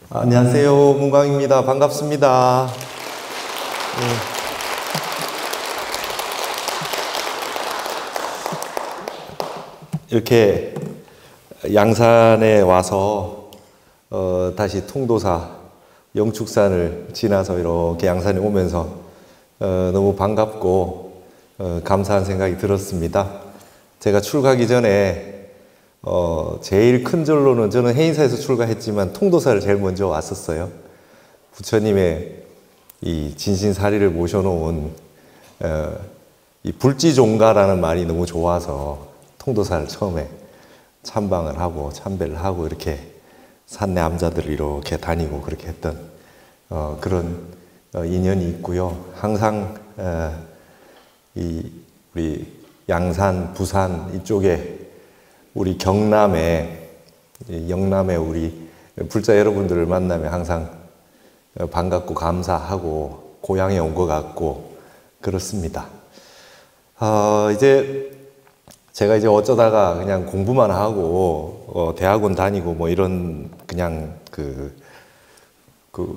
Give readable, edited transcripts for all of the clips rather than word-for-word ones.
안녕하세요. 문광입니다. 반갑습니다. 이렇게 양산에 와서 다시 통도사 영축산을 지나서 이렇게 양산에 오면서 너무 반갑고 감사한 생각이 들었습니다. 제가 출가하기 전에 제일 큰 절로는 저는 해인사에서 출가했지만 통도사를 제일 먼저 왔었어요. 부처님의 이 진신사리를 모셔놓은 이 불지종가라는 말이 너무 좋아서 통도사를 처음에 참방을 하고 참배를 하고 이렇게 산내 암자들을 이렇게 다니고 그렇게 했던 그런 인연이 있고요. 항상 우리 양산, 부산 이쪽에 우리 경남에 영남에 우리 불자 여러분들을 만나면 항상 반갑고 감사하고 고향에 온 것 같고 그렇습니다. 이제 제가 이제 어쩌다가 그냥 공부만 하고 대학원 다니고 뭐 이런 그냥 그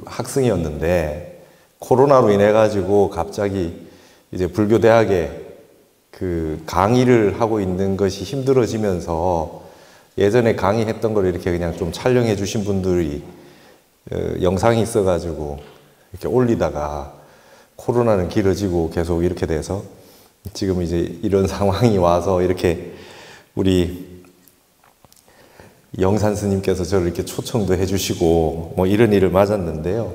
학생이었는데 코로나로 인해 가지고 갑자기 이제 불교대학에 그 강의를 하고 있는 것이 힘들어지면서 예전에 강의했던 걸 이렇게 그냥 좀 촬영해 주신 분들이 영상이 있어 가지고 이렇게 올리다가 코로나는 길어지고 계속 이렇게 돼서 지금 이제 이런 상황이 와서 이렇게 우리 영산 스님께서 저를 이렇게 초청도 해주시고 뭐 이런 일을 맞았는데요.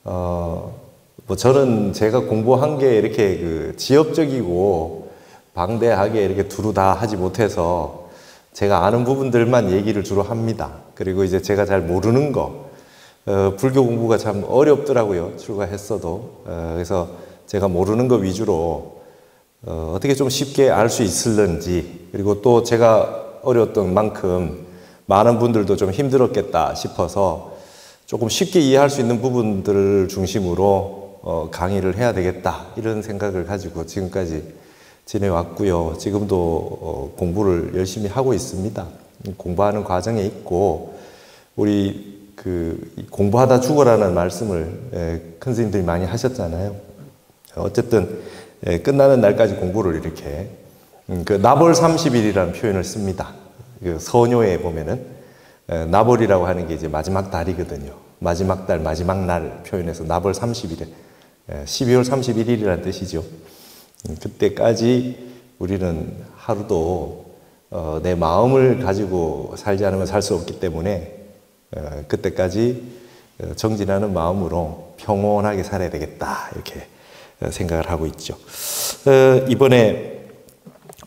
뭐 저는 제가 공부한 게 이렇게 그 지엽적이고 방대하게 이렇게 두루 다 하지 못해서 제가 아는 부분들만 얘기를 주로 합니다. 그리고 이제 제가 잘 모르는 거, 불교 공부가 참 어렵더라고요. 출가했어도. 그래서 제가 모르는 거 위주로 어떻게 좀 쉽게 알 수 있을런지, 그리고 또 제가 어려웠던 만큼 많은 분들도 좀 힘들었겠다 싶어서 조금 쉽게 이해할 수 있는 부분들을 중심으로 강의를 해야 되겠다 이런 생각을 가지고 지금까지 지내왔고요. 지금도 공부를 열심히 하고 있습니다. 공부하는 과정에 있고, 우리 공부하다 죽어라는 말씀을 큰 스님들이 많이 하셨잖아요. 어쨌든 끝나는 날까지 공부를 이렇게 나벌 30일이라는 표현을 씁니다. 서녀에 보면은 나벌이라고 하는 게 이제 마지막 달이거든요. 마지막 달, 마지막 날 표현해서 나벌 30일에 12월 31일이라는 뜻이죠. 그때까지 우리는 하루도 내 마음을 가지고 살지 않으면 살 수 없기 때문에 그때까지 정진하는 마음으로 평온하게 살아야 되겠다 이렇게 생각을 하고 있죠. 이번에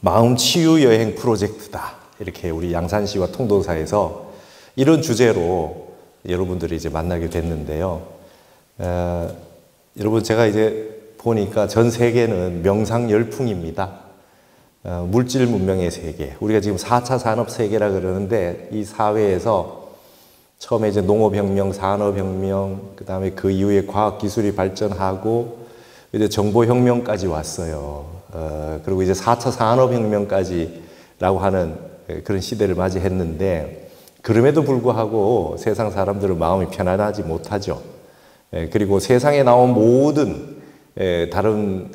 마음 치유 여행 프로젝트다 이렇게 우리 양산시와 통도사에서 이런 주제로 여러분들이 이제 만나게 됐는데요. 여러분 제가 이제 보니까 전 세계는 명상 열풍입니다. 물질 문명의 세계, 우리가 지금 4차 산업 세계라 그러는데 이 사회에서 처음에 이제 농업혁명, 산업혁명, 그 다음에 그 이후에 과학기술이 발전하고 이제 정보혁명까지 왔어요. 그리고 이제 4차 산업혁명까지라고 하는 그런 시대를 맞이했는데, 그럼에도 불구하고 세상 사람들은 마음이 편안하지 못하죠. 그리고 세상에 나온 모든 다른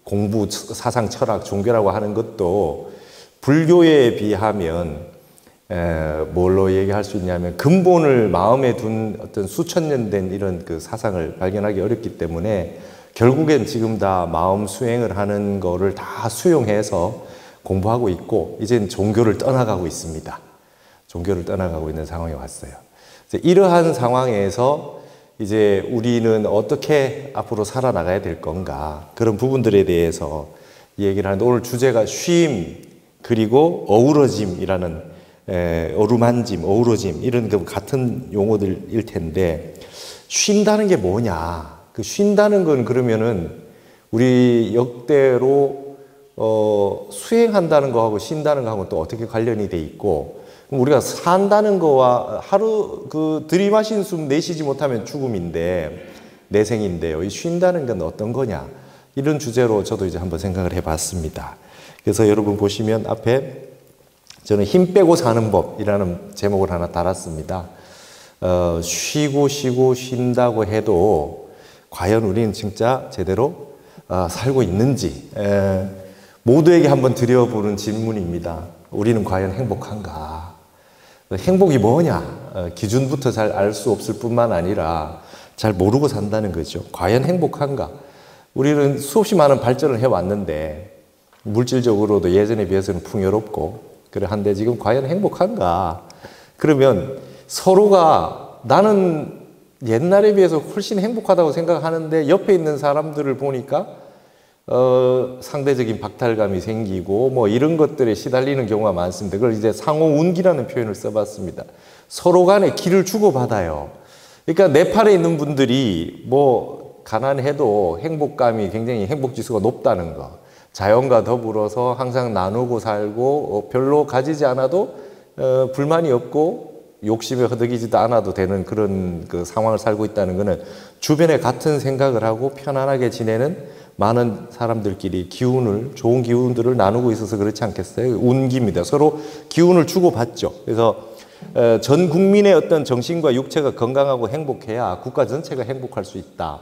공부, 사상, 철학, 종교라고 하는 것도 불교에 비하면 뭘로 얘기할 수 있냐면 근본을 마음에 둔 어떤 수천 년 된 이런 사상을 발견하기 어렵기 때문에 결국엔 지금 다 마음 수행을 하는 거를 다 수용해서 공부하고 있고, 이젠 종교를 떠나가고 있습니다. 종교를 떠나가고 있는 상황에 왔어요. 이러한 상황에서 이제 우리는 어떻게 앞으로 살아나가야 될 건가, 그런 부분들에 대해서 얘기를 하는데, 오늘 주제가 쉼 그리고 어우러짐이라는 어루만짐, 어우러짐 이런 같은 용어들일 텐데, 쉰다는 게 뭐냐? 그 쉰다는 건 그러면은 우리 역대로 수행한다는 거하고 쉰다는 거하고 또 어떻게 관련이 돼 있고, 그럼 우리가 산다는 거와 하루 들이마신 숨 내쉬지 못하면 죽음인데, 내생인데요. 이 쉰다는 건 어떤 거냐? 이런 주제로 저도 이제 한번 생각을 해봤습니다. 그래서 여러분 보시면 앞에 저는 힘 빼고 사는 법이라는 제목을 하나 달았습니다. 쉬고 쉬고 쉰다고 해도 과연 우리는 진짜 제대로 살고 있는지 모두에게 한번 드려보는 질문입니다. 우리는 과연 행복한가? 행복이 뭐냐? 기준부터 잘 알 수 없을 뿐만 아니라 잘 모르고 산다는 거죠. 과연 행복한가? 우리는 수없이 많은 발전을 해왔는데 물질적으로도 예전에 비해서는 풍요롭고 그래 한데 지금 과연 행복한가? 그러면 서로가 나는 옛날에 비해서 훨씬 행복하다고 생각하는데 옆에 있는 사람들을 보니까 상대적인 박탈감이 생기고 뭐 이런 것들에 시달리는 경우가 많습니다. 그걸 이제 상호운기라는 표현을 써봤습니다. 서로 간에 기를 주고받아요. 그러니까 네팔에 있는 분들이 뭐 가난해도 행복감이 굉장히 행복지수가 높다는 거. 자연과 더불어서 항상 나누고 살고 별로 가지지 않아도 불만이 없고 욕심에 허덕이지도 않아도 되는 그런 그 상황을 살고 있다는 것은 주변에 같은 생각을 하고 편안하게 지내는 많은 사람들끼리 좋은 기운들을 나누고 있어서 그렇지 않겠어요? 운기입니다. 서로 기운을 주고받죠. 그래서 전 국민의 어떤 정신과 육체가 건강하고 행복해야 국가 전체가 행복할 수 있다.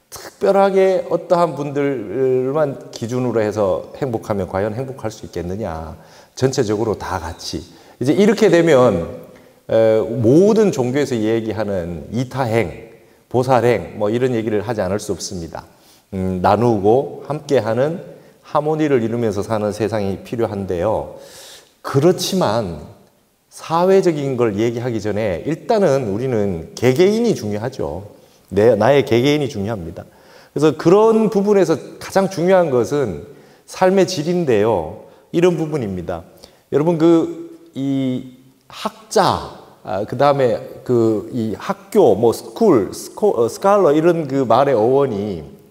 특별하게 어떠한 분들만 기준으로 해서 행복하면 과연 행복할 수 있겠느냐. 전체적으로 다 같이. 이제 이렇게 되면 모든 종교에서 얘기하는 이타행, 보살행 뭐 이런 얘기를 하지 않을 수 없습니다. 나누고 함께하는 하모니를 이루면서 사는 세상이 필요한데요. 그렇지만 사회적인 걸 얘기하기 전에 일단은 우리는 개개인이 중요하죠. 나의 개개인이 중요합니다. 그래서 그런 부분에서 가장 중요한 것은 삶의 질인데요. 이런 부분입니다. 여러분 이 학자, 그 다음에 이 학교, 뭐 스칼러 이런 그 말의 어원이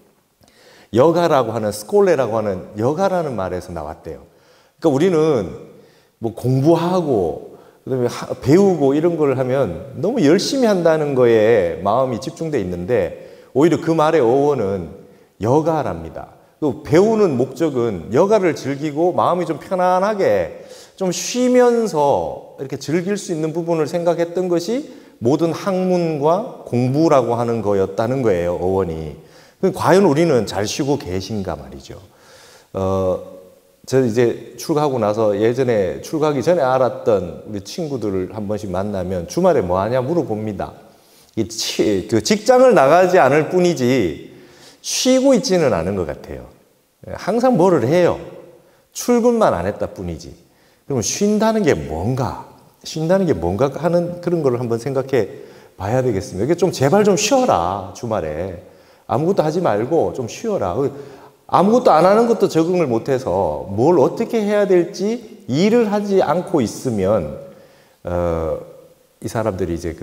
여가라고 하는 스콜레라고 하는 여가라는 말에서 나왔대요. 그러니까 우리는 뭐 공부하고 그다음에 배우고 이런 걸 하면 너무 열심히 한다는 거에 마음이 집중돼 있는데 오히려 그 말의 어원은 여가랍니다. 배우는 목적은 여가를 즐기고 마음이 좀 편안하게 좀 쉬면서 이렇게 즐길 수 있는 부분을 생각했던 것이 모든 학문과 공부라고 하는 거였다는 거예요, 어원이. 과연 우리는 잘 쉬고 계신가 말이죠. 저 이제 출가하고 나서 예전에 출가하기 전에 알았던 우리 친구들을 한 번씩 만나면 주말에 뭐 하냐 물어봅니다. 그 직장을 나가지 않을 뿐이지 쉬고 있지는 않은 것 같아요. 항상 뭐를 해요. 출근만 안 했다 뿐이지. 그러면 쉰다는 게 뭔가? 쉰다는 게 뭔가 하는 그런 걸 한번 생각해 봐야 되겠습니다. 이게 좀 제발 좀 쉬어라, 주말에. 아무것도 하지 말고 좀 쉬어라. 아무것도 안 하는 것도 적응을 못해서 뭘 어떻게 해야 될지 일을 하지 않고 있으면 이 사람들이 이제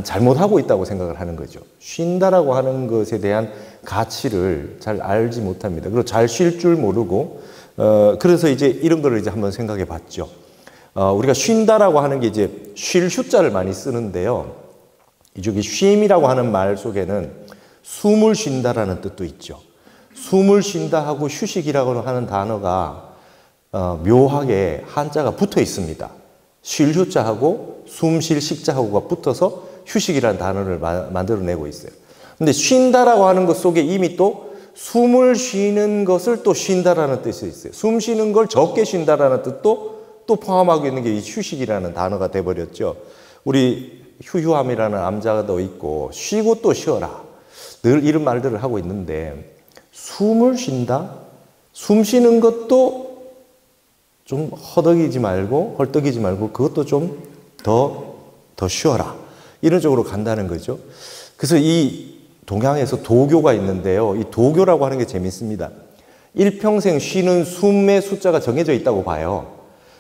잘못하고 있다고 생각을 하는 거죠. 쉰다라고 하는 것에 대한 가치를 잘 알지 못합니다. 그리고 잘 쉴 줄 모르고 그래서 이제 이런 거를 이제 한번 생각해 봤죠. 우리가 쉰다라고 하는 게 이제 쉴 휴자를 많이 쓰는데요. 이쪽에 쉼이라고 하는 말 속에는 숨을 쉰다라는 뜻도 있죠. 숨을 쉰다 하고 휴식이라고 하는 단어가 묘하게 한자가 붙어 있습니다. 쉴 휴자하고 숨 쉴 식자하고가 붙어서 휴식이라는 단어를 만들어내고 있어요. 근데 쉰다라고 하는 것 속에 이미 또 숨을 쉬는 것을 또 쉰다라는 뜻이 있어요. 숨 쉬는 걸 적게 쉰다라는 뜻도 또 포함하고 있는 게 이 휴식이라는 단어가 돼버렸죠. 우리 휴휴함이라는 암자도 있고 쉬고 또 쉬어라. 늘 이런 말들을 하고 있는데 숨을 쉰다? 숨 쉬는 것도 좀 헐떡이지 말고 그것도 좀 더 쉬어라. 이런 쪽으로 간다는 거죠. 그래서 이 동양에서 도교가 있는데요. 이 도교라고 하는 게 재밌습니다. 일평생 쉬는 숨의 숫자가 정해져 있다고 봐요.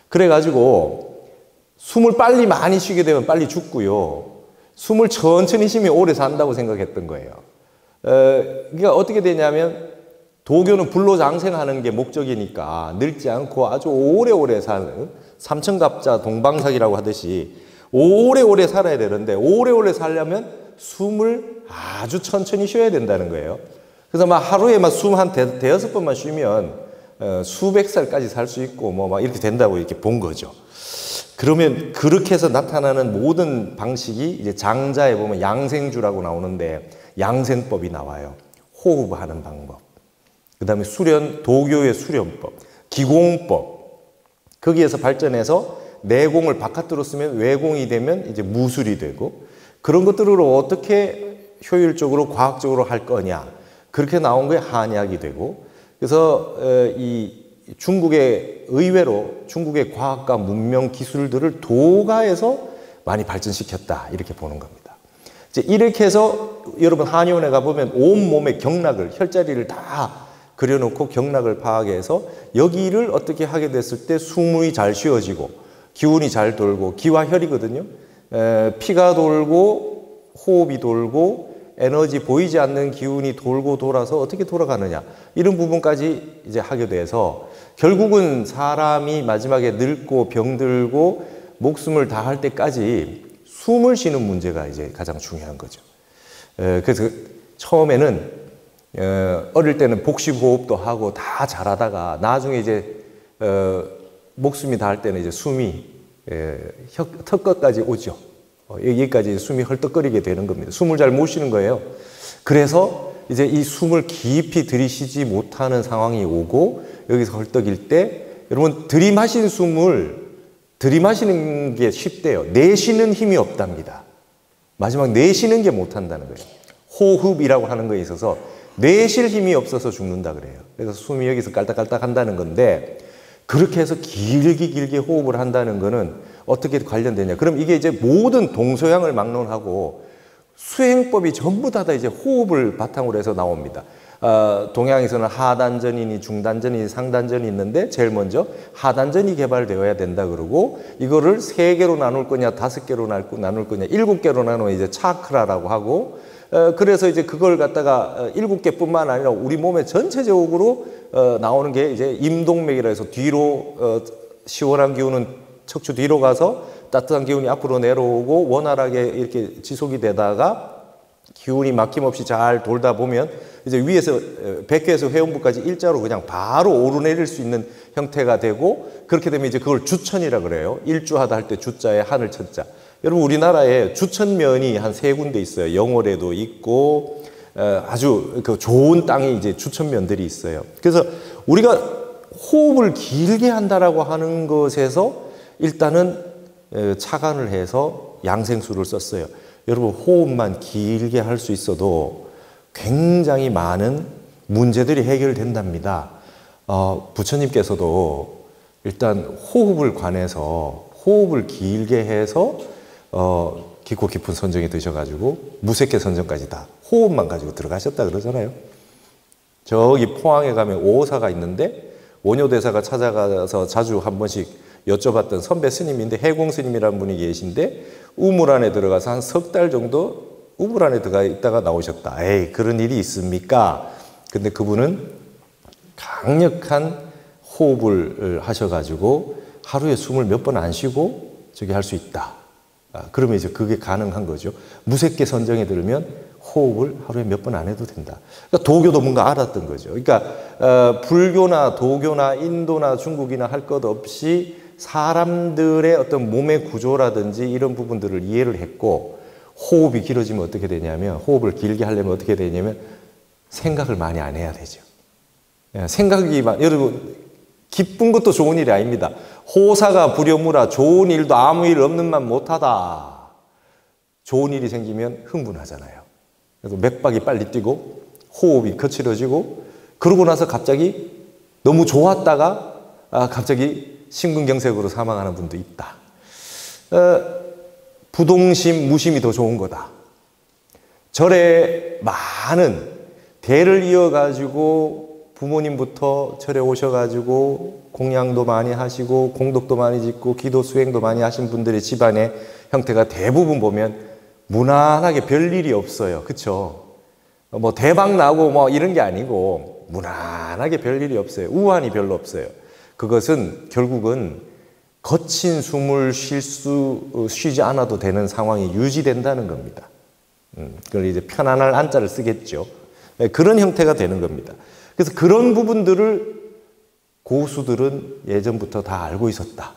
그래가지고 숨을 빨리 많이 쉬게 되면 빨리 죽고요. 숨을 천천히 쉬면 오래 산다고 생각했던 거예요. 그러니까 어떻게 되냐면 도교는 불로장생하는 게 목적이니까 늙지 않고 아주 오래오래 사는 삼천갑자 동방삭이라고 하듯이 오래오래 살아야 되는데 오래오래 살려면 숨을 아주 천천히 쉬어야 된다는 거예요. 그래서 막 하루에 막 숨 한 대여섯 번만 쉬면 수백 살까지 살 수 있고 뭐 막 이렇게 된다고 이렇게 본 거죠. 그러면 그렇게 해서 나타나는 모든 방식이 이제 장자에 보면 양생주라고 나오는데 양생법이 나와요. 호흡하는 방법. 그 다음에 수련, 도교의 수련법, 기공법. 거기에서 발전해서 내공을 바깥으로 쓰면 외공이 되면 이제 무술이 되고 그런 것들을 어떻게 효율적으로 과학적으로 할 거냐. 그렇게 나온 게 한약이 되고 그래서 이 중국의 의외로 중국의 과학과 문명 기술들을 도가에서 많이 발전시켰다 이렇게 보는 겁니다. 이제 이렇게 해서 여러분 한의원에 가보면 온몸에 경락을 혈자리를 다 그려놓고 경락을 파악해서 여기를 어떻게 하게 됐을 때 숨이 잘 쉬어지고 기운이 잘 돌고 기와 혈이거든요. 피가 돌고 호흡이 돌고 에너지 보이지 않는 기운이 돌고 돌아서 어떻게 돌아가느냐 이런 부분까지 이제 하게 돼서 결국은 사람이 마지막에 늙고 병들고 목숨을 다할 때까지 숨을 쉬는 문제가 이제 가장 중요한 거죠. 그래서 처음에는 어릴 때는 복식호흡도 하고 다 잘하다가 나중에 이제 목숨이 닿을 때는 이제 숨이 턱끝까지 오죠. 여기까지 숨이 헐떡거리게 되는 겁니다. 숨을 잘 못 쉬는 거예요. 그래서 이제 이 숨을 깊이 들이쉬지 못하는 상황이 오고 여기서 헐떡일 때 여러분 들이마신 숨을 들이마시는 게 쉽대요. 내쉬는 힘이 없답니다. 마지막 내쉬는 게 못한다는 거예요. 호흡이라고 하는 거에 있어서 내쉴 힘이 없어서 죽는다 그래요. 그래서 숨이 여기서 깔딱깔딱 한다는 건데 그렇게 해서 길게 호흡을 한다는 거는 어떻게 관련되냐. 그럼 이게 이제 모든 동서양을 막론하고 수행법이 전부 다 이제 호흡을 바탕으로 해서 나옵니다. 동양에서는 하단전이니 중단전이니 상단전이 있는데 제일 먼저 하단전이 개발되어야 된다 그러고 이거를 3개로 나눌 거냐 5개로 나눌 거냐 7개로 나누면 이제 차크라라고 하고 그래서 이제 그걸 갖다가 7개뿐만 아니라 우리 몸에 전체적으로 나오는 게 이제 임동맥이라 해서 뒤로 시원한 기운은 척추 뒤로 가서 따뜻한 기운이 앞으로 내려오고 원활하게 이렇게 지속이 되다가 기운이 막힘없이 잘 돌다 보면 이제 위에서 백회에서 회음부까지 일자로 그냥 바로 오르내릴 수 있는 형태가 되고 그렇게 되면 이제 그걸 주천이라 그래요. 일주하다 할 때 주자에 하늘 천자. 여러분 우리나라에 주천면이 한 3군데 있어요. 영월에도 있고 아주 그 좋은 땅이 이제 주천면들이 있어요. 그래서 우리가 호흡을 길게 한다라고 하는 것에서 일단은 착안을 해서 양생수를 썼어요. 여러분 호흡만 길게 할 수 있어도 굉장히 많은 문제들이 해결된답니다. 부처님께서도 일단 호흡을 관해서 호흡을 길게 해서 깊고 깊은 선정에 드셔가지고 무색해 선정까지 다 호흡만 가지고 들어가셨다 그러잖아요. 저기 포항에 가면 오사가 있는데 원효대사가 찾아가서 자주 한 번씩 여쭤봤던 선배 스님인데 해공 스님이라는 분이 계신데 우물 안에 들어가서 한 3달 정도 우물 안에 들어가 있다가 나오셨다. 에이 그런 일이 있습니까? 근데 그분은 강력한 호흡을 하셔가지고 하루에 숨을 몇 번 안 쉬고 저기 할 수 있다. 그러면 이제 그게 가능한 거죠. 무색계 선정에 들으면 호흡을 하루에 몇 번 안 해도 된다. 그러니까 도교도 뭔가 알았던 거죠. 그러니까 불교나 도교나 인도나 중국이나 할 것 없이 사람들의 어떤 몸의 구조라든지 이런 부분들을 이해를 했고 호흡이 길어지면 어떻게 되냐면 호흡을 길게 하려면 어떻게 되냐면 생각을 많이 안 해야 되죠. 생각이 여러분 기쁜 것도 좋은 일이 아닙니다. 호사가 부려무라 좋은 일도 아무 일 없는 만 못하다. 좋은 일이 생기면 흥분하잖아요. 그래서 맥박이 빨리 뛰고 호흡이 거칠어지고 그러고 나서 갑자기 너무 좋았다가 갑자기 심근경색으로 사망하는 분도 있다. 부동심, 무심이 더 좋은 거다. 절에 많은 대를 이어가지고 부모님부터 절에 오셔가지고 공양도 많이 하시고 공덕도 많이 짓고 기도 수행도 많이 하신 분들의 집안의 형태가 대부분 보면 무난하게 별일이 없어요. 그쵸? 뭐 대박 나고 뭐 이런 게 아니고 무난하게 별일이 없어요. 우환이 별로 없어요. 그것은 결국은 거친 숨을 쉬지 않아도 되는 상황이 유지된다는 겁니다. 그걸 이제 편안할 안자를 쓰겠죠. 그런 형태가 되는 겁니다. 그래서 그런 부분들을 고수들은 예전부터 다 알고 있었다.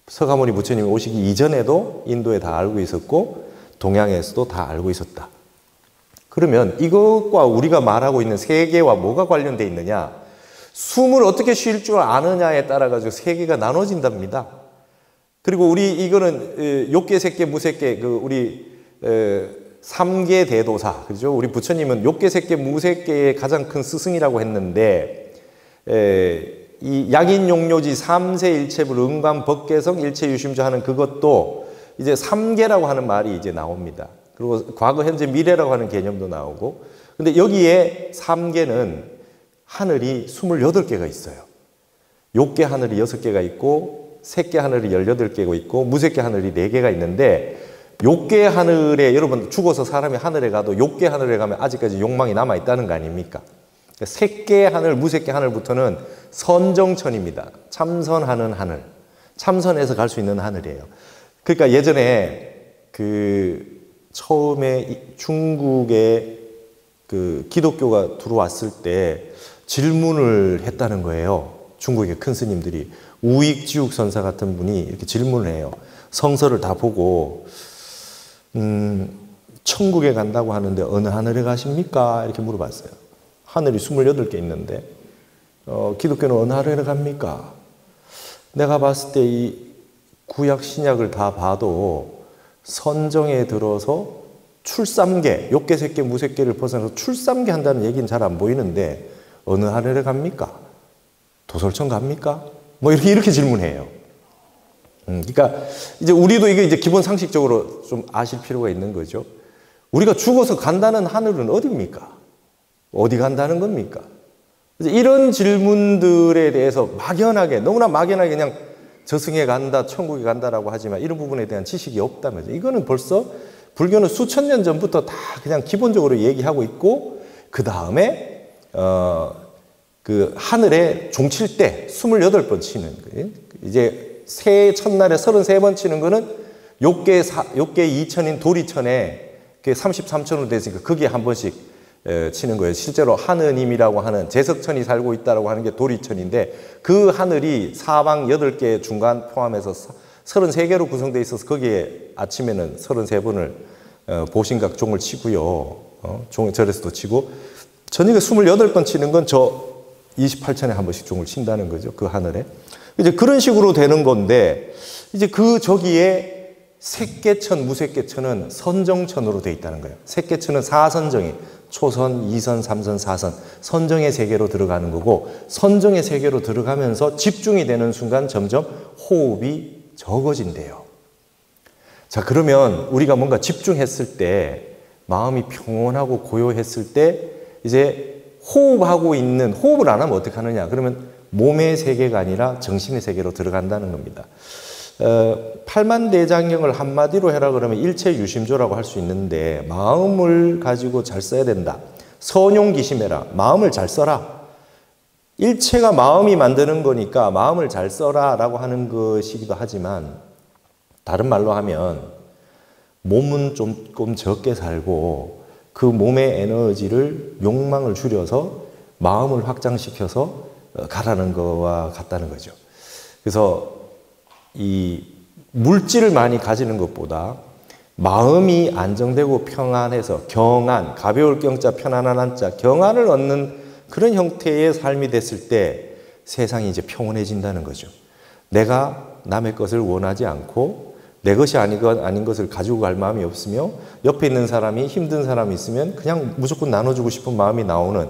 서가모니 부처님이 오시기 이전에도 인도에 다 알고 있었고 동양에서도 다 알고 있었다. 그러면 이것과 우리가 말하고 있는 세계와 뭐가 관련되어 있느냐? 숨을 어떻게 쉴 줄 아느냐에 따라 가지고 세계가 나눠진답니다. 그리고 우리 이거는 욕계, 색계, 무색계 우리 3계 대도사, 그죠? 우리 부처님은 욕계, 색계, 무색계의 가장 큰 스승이라고 했는데 이 약인용료지 3세 일체불 응관 법계성 일체유심조 하는 그것도 이제 3계라고 하는 말이 이제 나옵니다. 그리고 과거, 현재, 미래라고 하는 개념도 나오고, 근데 여기에 3계는 하늘이 28개가 있어요. 욕계 하늘이 6개가 있고 색계 하늘이 18개가 있고 무색계 하늘이 4개가 있는데, 욕계 하늘에 여러분 죽어서 사람이 하늘에 가도 욕계 하늘에 가면 아직까지 욕망이 남아 있다는 거 아닙니까? 색계 하늘, 무색계 하늘부터는 선정천입니다. 참선하는 하늘, 참선해서 갈 수 있는 하늘이에요. 그러니까 예전에 처음에 중국에 기독교가 들어왔을 때 질문을 했다는 거예요. 중국의 큰 스님들이 우익지육 선사 같은 분이 이렇게 질문을 해요. 성서를 다 보고 천국에 간다고 하는데 어느 하늘에 가십니까? 이렇게 물어봤어요. 하늘이 28개 있는데 기독교는 어느 하늘에 갑니까? 내가 봤을 때 이 구약 신약을 다 봐도 선정에 들어서 출삼계, 욕계, 색계, 무색계를 벗어나서 출삼계 한다는 얘기는 잘 안 보이는데 어느 하늘에 갑니까? 도솔천 갑니까? 뭐 이렇게 질문해요. 그러니까 이제 우리도 이게 이제 기본 상식적으로 좀 아실 필요가 있는 거죠. 우리가 죽어서 간다는 하늘은 어디입니까? 어디 간다는 겁니까? 이런 질문들에 대해서 막연하게, 너무나 막연하게 그냥 저승에 간다, 천국에 간다라고 하지만 이런 부분에 대한 지식이 없다면서, 이거는 벌써 불교는 수천 년 전부터 다 그냥 기본적으로 얘기하고 있고, 그 다음에 그 하늘에 종칠 때 28번 치는 거예요. 이제 새해 첫날에 33번 치는 거는 욕계 2천인 도리천에 33천으로 됐으니까 거기에 한 번씩 치는 거예요. 실제로 하느님이라고 하는 제석천이 살고 있다고 하는 게 도리천인데, 그 하늘이 사방 8개 중간 포함해서 33개로 구성되어 있어서 거기에 아침에는 33번을 보신각 종을 치고요. 절에서도 치고, 저녁에 28번 치는 건 저 28천에 한 번씩 종을 친다는 거죠. 그 하늘에. 이제 그런 식으로 되는 건데, 이제 저기에 색계천, 무색계천은 선정천으로 되어 있다는 거예요. 색계천은 4선정이 초선, 2선, 3선, 4선 선정의 세계로 들어가는 거고, 선정의 세계로 들어가면서 집중이 되는 순간 점점 호흡이 적어진대요. 자, 그러면 우리가 뭔가 집중했을 때, 마음이 평온하고 고요했을 때 이제 호흡을 안 하면 어떻게 하느냐? 그러면 몸의 세계가 아니라 정신의 세계로 들어간다는 겁니다. 팔만대장경을 한마디로 해라 그러면 일체유심조라고 할 수 있는데, 마음을 가지고 잘 써야 된다. 선용기심해라. 마음을 잘 써라. 일체가 마음이 만드는 거니까 마음을 잘 써라 라고 하는 것이기도 하지만, 다른 말로 하면 몸은 조금 적게 살고 그 몸의 에너지를, 욕망을 줄여서 마음을 확장시켜서 가라는 거와 같다는 거죠. 그래서 이 물질을 많이 가지는 것보다 마음이 안정되고 평안해서 경안, 가벼울 경자, 편안한 한자, 경안을 얻는 그런 형태의 삶이 됐을 때 세상이 이제 평온해진다는 거죠. 내가 남의 것을 원하지 않고 내 것이 아닌 것을 가지고 갈 마음이 없으며, 옆에 있는 사람이 힘든 사람이 있으면 그냥 무조건 나눠주고 싶은 마음이 나오는,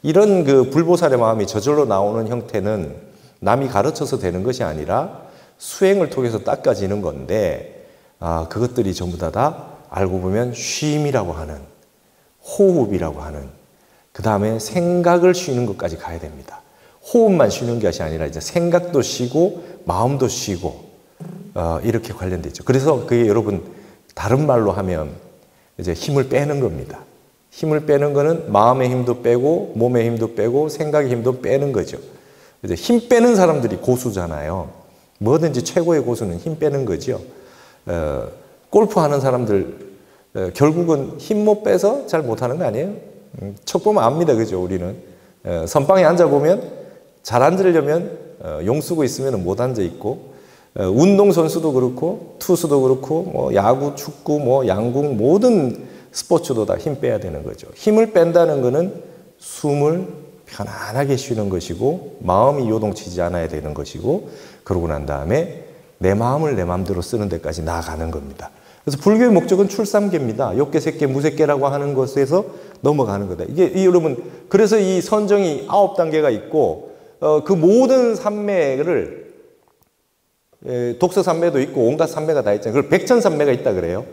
이런 불보살의 마음이 저절로 나오는 형태는 남이 가르쳐서 되는 것이 아니라 수행을 통해서 닦아지는 건데, 그것들이 전부 다 알고 보면 쉼이라고 하는, 호흡이라고 하는, 그 다음에 생각을 쉬는 것까지 가야 됩니다. 호흡만 쉬는 것이 아니라 이제 생각도 쉬고 마음도 쉬고 이렇게 관련되죠. 그래서 그게 여러분 다른 말로 하면 이제 힘을 빼는 겁니다. 힘을 빼는 거는 마음의 힘도 빼고 몸의 힘도 빼고 생각의 힘도 빼는 거죠. 이제 힘 빼는 사람들이 고수잖아요. 뭐든지 최고의 고수는 힘 빼는 거죠. 골프 하는 사람들 결국은 힘 못 빼서 잘 못하는 거 아니에요? 척 보면 압니다. 그죠? 우리는. 선방에 앉아보면 잘 앉으려면 용 쓰고 있으면 못 앉아 있고, 운동선수도 그렇고, 투수도 그렇고, 뭐 야구, 축구, 뭐 양궁, 모든 스포츠도 다 힘 빼야 되는 거죠. 힘을 뺀다는 거는 숨을 편안하게 쉬는 것이고, 마음이 요동치지 않아야 되는 것이고, 그러고 난 다음에 내 마음을 내 마음대로 쓰는 데까지 나아가는 겁니다. 그래서 불교의 목적은 출삼계입니다. 욕계, 색계, 무색계라고 하는 것에서 넘어가는 거다. 이게 여러분, 그래서 이 선정이 9단계가 있고, 그 모든 산매를, 독서 산매도 있고 온갖 산매가 다 있잖아요. 그걸 백천산매가 있다 그래요.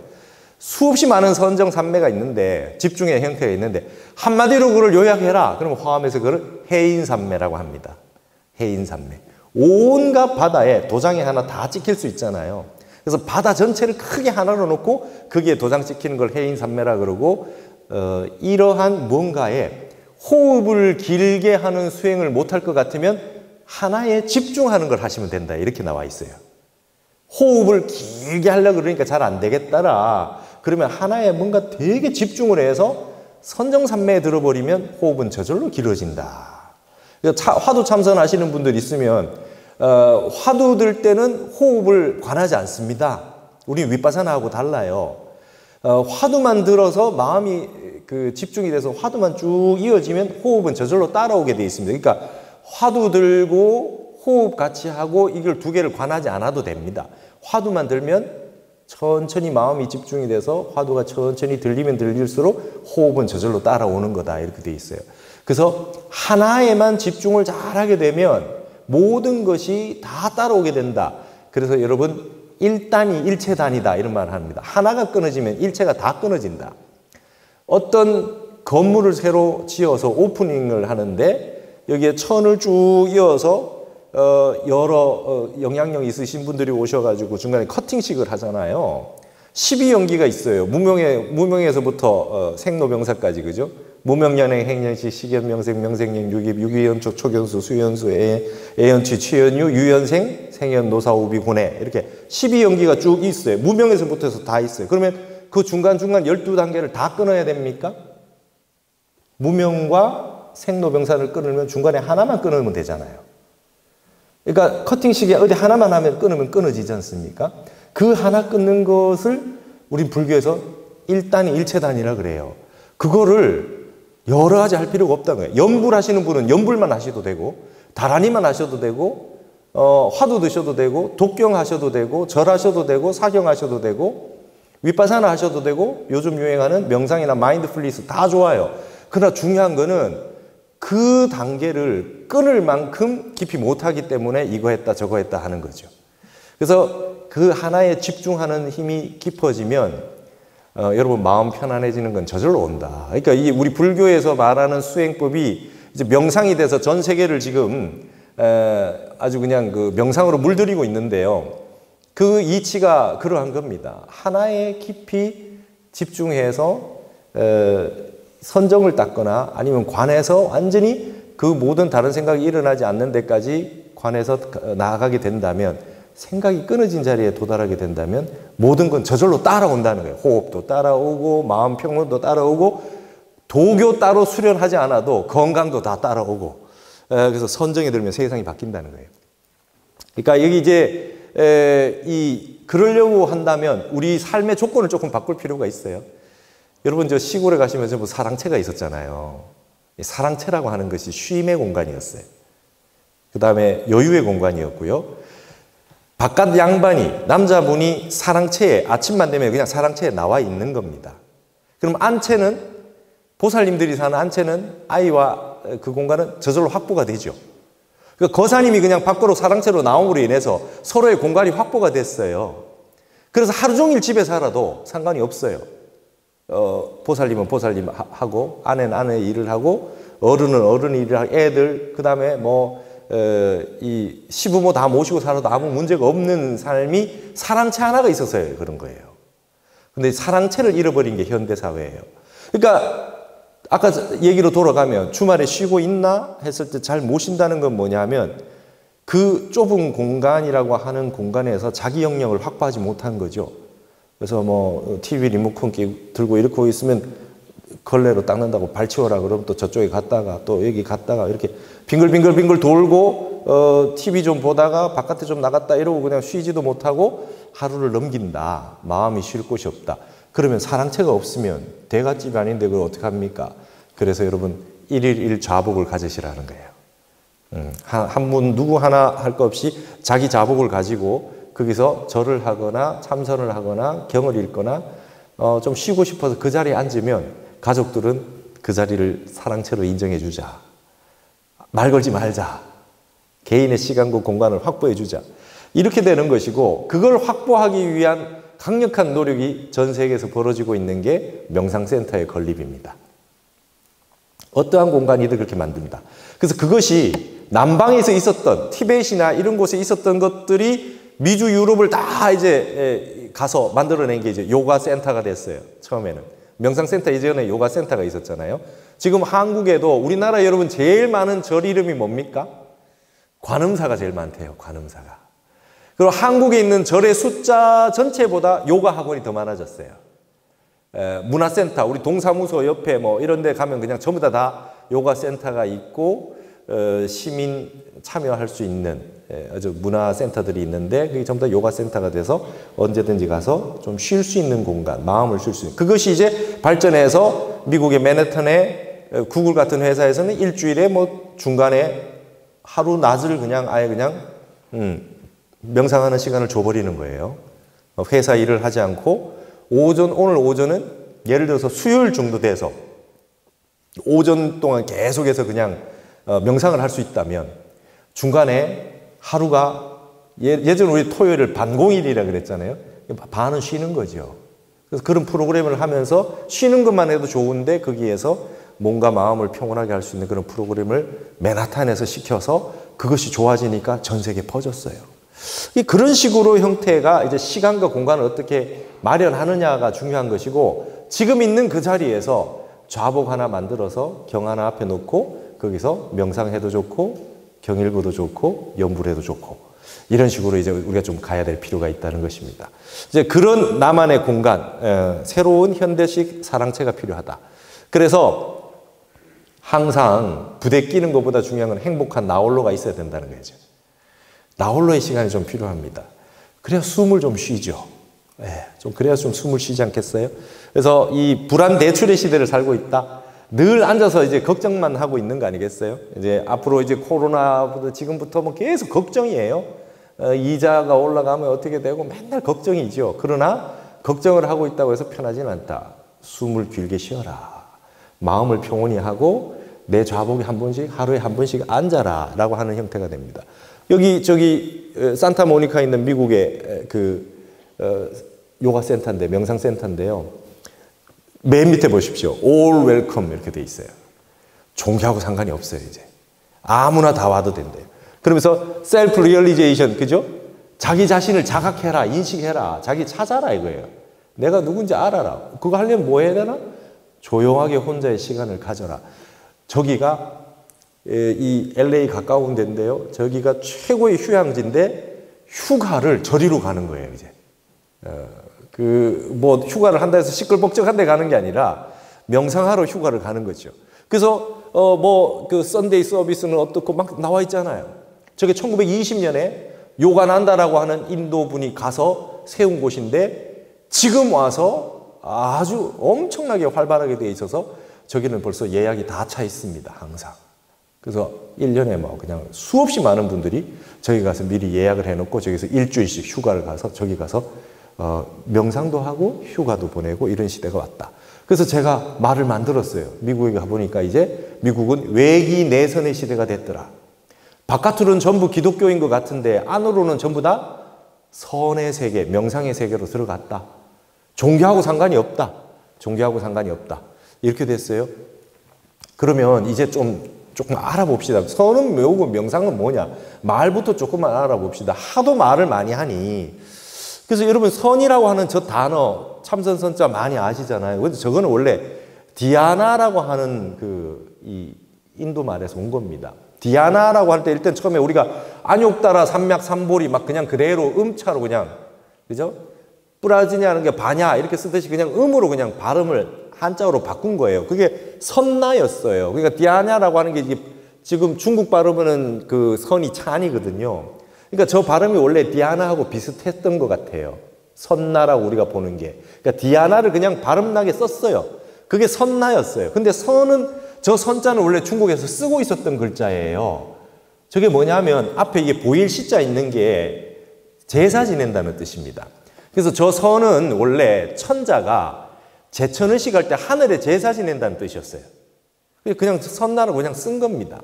수없이 많은 선정 산매가 있는데, 집중의 형태가 있는데, 한마디로 그걸 요약해라. 그러면 화엄에서 그걸 해인산매라고 합니다. 해인산매. 온갖 바다에 도장이 하나 다 찍힐 수 있잖아요. 그래서 바다 전체를 크게 하나로 놓고 거기에 도장 찍히는 걸 해인산매라 그러고, 이러한 뭔가에 호흡을 길게 하는 수행을 못할 것 같으면 하나에 집중하는 걸 하시면 된다. 이렇게 나와 있어요. 호흡을 길게 하려고 그러니까 잘 안 되겠더라. 그러면 하나에 뭔가 되게 집중을 해서 선정산매에 들어버리면 호흡은 저절로 길어진다. 화두 참선하시는 분들 있으면 화두 들 때는 호흡을 관하지 않습니다. 우리 윗바사나하고 달라요. 화두만 들어서 마음이 집중이 돼서 화두만 쭉 이어지면 호흡은 저절로 따라오게 돼 있습니다. 그러니까 화두 들고 호흡 같이 하고 이걸 두 개를 관하지 않아도 됩니다. 화두만 들면 천천히 마음이 집중이 돼서 화두가 천천히 들리면 들릴수록 호흡은 저절로 따라오는 거다. 이렇게 돼 있어요. 그래서 하나에만 집중을 잘하게 되면 모든 것이 다 따라오게 된다. 그래서 여러분, 일단이 일체단이다. 이런 말을 합니다. 하나가 끊어지면 일체가 다 끊어진다. 어떤 건물을 새로 지어서 오프닝을 하는데 여기에 천을 쭉 이어서 여러 영향력 있으신 분들이 오셔가지고 중간에 커팅식을 하잖아요. 12연기가 있어요. 무명에서부터 생로병사까지, 그죠? 무명연행, 행연시, 식연명생, 명생령, 유기, 유기연촉, 초견수, 수연수, 애연취, 취연유, 유연생, 생연, 노사우비, 고뇌. 이렇게 12연기가 쭉 있어요. 무명에서부터 해서 다 있어요. 그러면 그 중간중간 12단계를 다 끊어야 됩니까? 무명과 생로병사를 끊으면 중간에 하나만 끊으면 되잖아요. 그러니까 커팅식에 어디 하나만 하면 끊으면 끊어지지 않습니까? 그 하나 끊는 것을 우리 불교에서 일단이 일체단이라 그래요. 그거를 여러 가지 할 필요가 없다는 거예요. 염불 하시는 분은 염불만 하셔도 되고, 다라니만 하셔도 되고, 화두 드셔도 되고, 독경 하셔도 되고, 절하셔도 되고, 사경하셔도 되고, 윗바사나 하셔도 되고, 요즘 유행하는 명상이나 마인드풀리스 다 좋아요. 그러나 중요한 거는 그 단계를 끊을 만큼 깊이 못하기 때문에 이거 했다 저거 했다 하는 거죠. 그래서 그 하나에 집중하는 힘이 깊어지면 여러분 마음 편안해지는 건 저절로 온다. 그러니까 이 우리 불교에서 말하는 수행법이 이제 명상이 돼서 전 세계를 지금 아주 그냥 그 명상으로 물들이고 있는데요. 그 이치가 그러한 겁니다. 하나에 깊이 집중해서 선정을 닦거나 아니면 관해서 완전히 그 모든 다른 생각이 일어나지 않는 데까지 관해서 나아가게 된다면, 생각이 끊어진 자리에 도달하게 된다면 모든 건 저절로 따라온다는 거예요. 호흡도 따라오고 마음 평온도 따라오고 도교 따로 수련하지 않아도 건강도 다 따라오고, 그래서 선정에 들면 세상이 바뀐다는 거예요. 그러니까 여기 이제 그러려고 한다면 우리 삶의 조건을 조금 바꿀 필요가 있어요. 여러분 저 시골에 가시면 전부 사랑채가 있었잖아요. 사랑채라고 하는 것이 쉼의 공간이었어요. 그 다음에 여유의 공간이었고요. 바깥 양반이, 남자분이 사랑채에 아침만 되면 그냥 사랑채에 나와 있는 겁니다. 그럼 안채는, 보살님들이 사는 안채는 아이와 그 공간은 저절로 확보가 되죠. 그러니까 거사님이 그냥 밖으로 사랑채로 나옴으로 인해서 서로의 공간이 확보가 됐어요. 그래서 하루 종일 집에 살아도 상관이 없어요. 보살님은 보살님 하고, 아내는 아내 일을 하고, 어른은 어른 일을 하고, 애들, 그 다음에 이 시부모 다 모시고 살아도 아무 문제가 없는 삶이 사랑채 하나가 있어서요. 그런 거예요. 근데 사랑채를 잃어버린 게 현대사회예요. 그러니까 아까 얘기로 돌아가면 주말에 쉬고 있나 했을 때 잘 못 쉰다는 건 뭐냐면 그 좁은 공간이라고 하는 공간에서 자기 영역을 확보하지 못한 거죠. 그래서 TV 리모컨 들고 이렇게 있으면 걸레로 닦는다고 발치워라 그러면 또 저쪽에 갔다가 또 여기 갔다가 이렇게 빙글빙글 돌고 TV 좀 보다가 바깥에 좀 나갔다 이러고 그냥 쉬지도 못하고 하루를 넘긴다. 마음이 쉴 곳이 없다. 그러면 사랑채가 없으면 대갓집이 아닌데 그걸 어떻게 합니까? 그래서 여러분 1일 1좌복을 가지시라는 거예요. 한 분 누구 하나 할 거 없이 자기 좌복을 가지고 거기서 절을 하거나 참선을 하거나 경을 읽거나 좀 쉬고 싶어서 그 자리에 앉으면 가족들은 그 자리를 사랑채로 인정해 주자. 말 걸지 말자. 개인의 시간과 공간을 확보해 주자. 이렇게 되는 것이고 그걸 확보하기 위한 강력한 노력이 전 세계에서 벌어지고 있는 게 명상센터의 건립입니다. 어떠한 공간이든 그렇게 만듭니다. 그래서 그것이 남방에서 있었던 티벳이나 이런 곳에 있었던 것들이 미주 유럽을 다 이제 가서 만들어낸 게 이제 요가 센터가 됐어요. 처음에는 명상센터 이전에 요가 센터가 있었잖아요. 지금 한국에도 우리나라 여러분 제일 많은 절 이름이 뭡니까? 관음사가 제일 많대요. 관음사가. 그리고 한국에 있는 절의 숫자 전체보다 요가 학원이 더 많아졌어요. 문화센터, 우리 동사무소 옆에 뭐 이런 데 가면 그냥 전부 다 요가 센터가 있고 시민 참여할 수 있는 아주 문화센터들이 있는데 그게 전부 다 요가 센터가 돼서 언제든지 가서 좀 쉴 수 있는 공간, 마음을 쉴 수 있는 그것이 이제 발전해서 미국의 맨해튼의 구글 같은 회사에서는 일주일에 뭐 중간에 하루 낮을 그냥 아예 그냥 명상하는 시간을 줘버리는 거예요. 회사 일을 하지 않고 오늘 오전은 예를 들어서 수요일 정도 돼서 오전 동안 계속해서 그냥 명상을 할 수 있다면 중간에 하루가 예전 우리 토요일을 반공일이라 그랬잖아요. 반은 쉬는 거죠. 그래서 그런 프로그램을 하면서 쉬는 것만 해도 좋은데 거기에서 몸과 마음을 평온하게 할 수 있는 그런 프로그램을 맨하탄에서 시켜서 그것이 좋아지니까 전 세계에 퍼졌어요. 그런 식으로 형태가 이제 시간과 공간을 어떻게 마련하느냐가 중요한 것이고 지금 있는 그 자리에서 좌복 하나 만들어서 경 하나 앞에 놓고 거기서 명상해도 좋고 경 읽어도 좋고 연불 해도 좋고 이런 식으로 이제 우리가 좀 가야 될 필요가 있다는 것입니다. 이제 그런 나만의 공간, 새로운 현대식 사랑채가 필요하다. 그래서 항상 부대 끼는 것보다 중요한 건 행복한 나홀로가 있어야 된다는 거죠. 나홀로의 시간이 좀 필요합니다. 그래야 숨을 좀 쉬죠. 좀 그래야 좀 숨을 쉬지 않겠어요? 그래서 이 불안 대출의 시대를 살고 있다. 늘 앉아서 이제 걱정만 하고 있는 거 아니겠어요? 이제 앞으로 이제 코로나부터 지금부터 뭐 계속 걱정이에요. 이자가 올라가면 어떻게 되고 맨날 걱정이죠. 그러나 걱정을 하고 있다고 해서 편하지는 않다. 숨을 길게 쉬어라. 마음을 평온히 하고 내 좌복에 한 번씩 하루에 한 번씩 앉아라 라고 하는 형태가 됩니다. 여기 저기 산타모니카에 있는 미국의 요가 센터인데 명상 센터인데요. 맨 밑에 보십시오. All welcome 이렇게 돼 있어요. 종교하고 상관이 없어요, 이제. 아무나 다 와도 된대요. 그러면서 셀프 리얼리제이션, 그죠? 자기 자신을 자각해라, 인식해라, 자기 찾아라 이거예요. 내가 누군지 알아라. 그거 하려면 뭐 해야 되나? 조용하게 혼자의 시간을 가져라. 저기가 이 LA 가까운 데인데요. 저기가 최고의 휴양지인데 휴가를 저리로 가는 거예요, 이제. 뭐 휴가를 한다 해서 시끌벅적한 데 가는 게 아니라 명상하러 휴가를 가는 거죠. 그래서 그 썬데이 서비스는 어떻고 막 나와 있잖아요. 저게 1920년에 요가난다라고 하는 인도 분이 가서 세운 곳인데 지금 와서 아주 엄청나게 활발하게 되어 있어서 저기는 벌써 예약이 다 차 있습니다. 항상. 그래서 1년에 뭐 그냥 수없이 많은 분들이 저기 가서 미리 예약을 해놓고 저기서 일주일씩 휴가를 가서 저기 가서 명상도 하고 휴가도 보내고 이런 시대가 왔다. 그래서 제가 말을 만들었어요. 미국에 가보니까 이제 미국은 외기 내선의 시대가 됐더라. 바깥으로는 전부 기독교인 것 같은데 안으로는 전부 다 선의 세계, 명상의 세계로 들어갔다. 종교하고 상관이 없다. 종교하고 상관이 없다. 이렇게 됐어요. 그러면 이제 조금 알아봅시다. 선은 뭐고 명상은 뭐냐. 말부터 조금만 알아봅시다. 하도 말을 많이 하니. 그래서 여러분 선이라고 하는 저 단어 참선선자 많이 아시잖아요. 근데 저거는 원래 디아나라고 하는 이 인도 말에서 온 겁니다. 디아나라고 할 때 일단 처음에 우리가 안욕따라 삼맥 삼보리 막 그냥 그대로 음차로 그냥 그죠? 뿌라지냐는 게 바냐 이렇게 쓰듯이 그냥 음으로 그냥 발음을 한자어로 바꾼 거예요. 그게 선나였어요. 그러니까 디아냐라고 하는 게 이게 지금 중국 발음은 그 선이 찬이거든요. 그러니까 저 발음이 원래 디아나하고 비슷했던 것 같아요. 선나라고 우리가 보는 게. 그러니까 디아나를 그냥 발음나게 썼어요. 그게 선나였어요. 근데 선은, 저 선자는 원래 중국에서 쓰고 있었던 글자예요. 저게 뭐냐면 앞에 이게 보일 시자 있는 게 제사 지낸다는 뜻입니다. 그래서 저 선은 원래 천자가 제천의식 할 때 하늘에 제사 지낸다는 뜻이었어요. 그냥 선나라고 그냥 쓴 겁니다.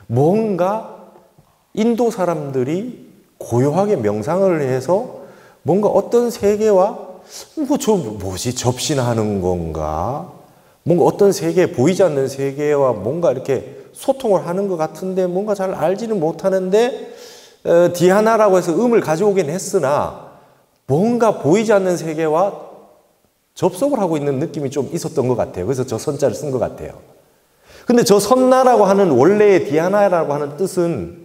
뭔가 인도 사람들이 고요하게 명상을 해서 뭔가 어떤 세계와 뭐지 접신하는 건가? 뭔가 어떤 세계, 보이지 않는 세계와 뭔가 이렇게 소통을 하는 것 같은데 뭔가 잘 알지는 못하는데 디아나라고 해서 음을 가져오긴 했으나 뭔가 보이지 않는 세계와 접속을 하고 있는 느낌이 좀 있었던 것 같아요. 그래서 저 선자를 쓴 것 같아요. 근데 저 선나라고 하는 원래의 디아나라고 하는 뜻은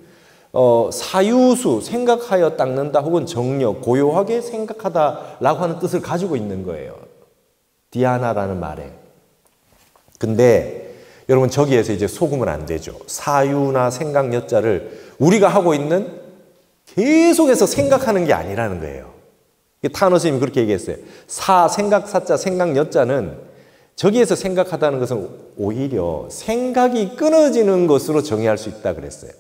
사유수, 생각하여 닦는다 혹은 정력, 고요하게 생각하다라고 하는 뜻을 가지고 있는 거예요. 디아나라는 말에. 근데 여러분 저기에서 이제 속으면 안 되죠. 사유나 생각 여자를 우리가 하고 있는 계속해서 생각하는 게 아니라는 거예요. 타너 스님이 그렇게 얘기했어요. 생각 사자, 생각 여자는 저기에서 생각하다는 것은 오히려 생각이 끊어지는 것으로 정의할 수 있다 그랬어요.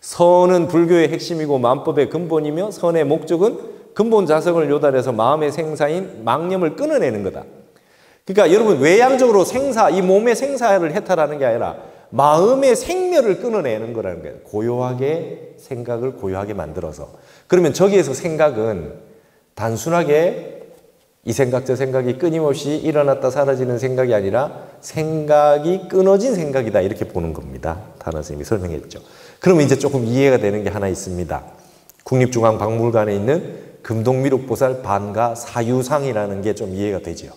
선은 불교의 핵심이고 만법의 근본이며 선의 목적은 근본 자성을 요달해서 마음의 생사인 망념을 끊어내는 거다. 그러니까 여러분 외향적으로 이 몸의 생사를 해탈하는 게 아니라 마음의 생멸을 끊어내는 거라는 거예요. 고요하게 생각을 고요하게 만들어서. 그러면 저기에서 생각은 단순하게 이 생각 저 생각이 끊임없이 일어났다 사라지는 생각이 아니라 생각이 끊어진 생각이다 이렇게 보는 겁니다. 타너 선생님이 설명했죠. 그러면 이제 조금 이해가 되는 게 하나 있습니다. 국립중앙박물관에 있는 금동미륵보살 반가 사유상이라는 게 좀 이해가 되죠.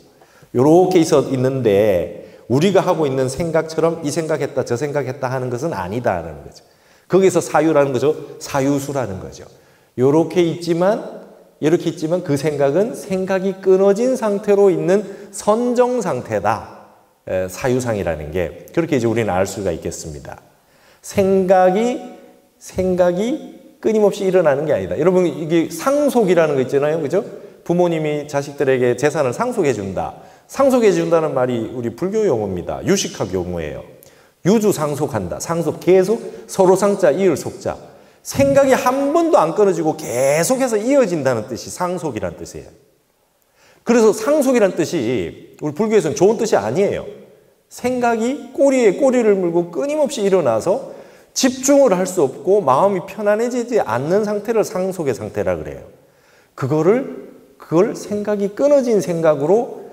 이렇게 있는데 우리가 하고 있는 생각처럼 이 생각했다 저 생각했다 하는 것은 아니다라는 거죠. 거기서 사유라는 거죠. 사유수라는 거죠. 이렇게 있지만 그 생각은 생각이 끊어진 상태로 있는 선정 상태다. 사유상이라는 게 그렇게 이제 우리는 알 수가 있겠습니다. 생각이 끊임없이 일어나는 게 아니다. 여러분 이게 상속이라는 거 있잖아요. 그죠? 부모님이 자식들에게 재산을 상속해 준다. 상속해 준다는 말이 우리 불교 용어입니다. 유식학 용어예요. 유주 상속한다. 상속 계속 서로 상자 이을 속자. 생각이 한 번도 안 끊어지고 계속해서 이어진다는 뜻이 상속이라는 뜻이에요. 그래서 상속이라는 뜻이 우리 불교에서는 좋은 뜻이 아니에요. 생각이 꼬리에 꼬리를 물고 끊임없이 일어나서 집중을 할 수 없고 마음이 편안해지지 않는 상태를 상속의 상태라 그래요. 그걸 생각이 끊어진 생각으로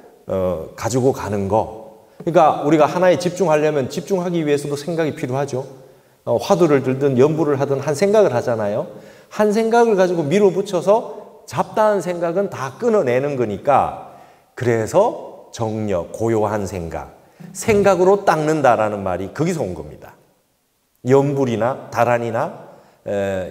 가지고 가는 거. 그러니까 우리가 하나에 집중하려면 집중하기 위해서도 생각이 필요하죠. 화두를 들든 연부를 하든 한 생각을 하잖아요. 한 생각을 가지고 밀어붙여서 잡다한 생각은 다 끊어내는 거니까 그래서 정력, 고요한 생각으로 닦는다라는 말이 거기서 온 겁니다. 연불이나 다란이나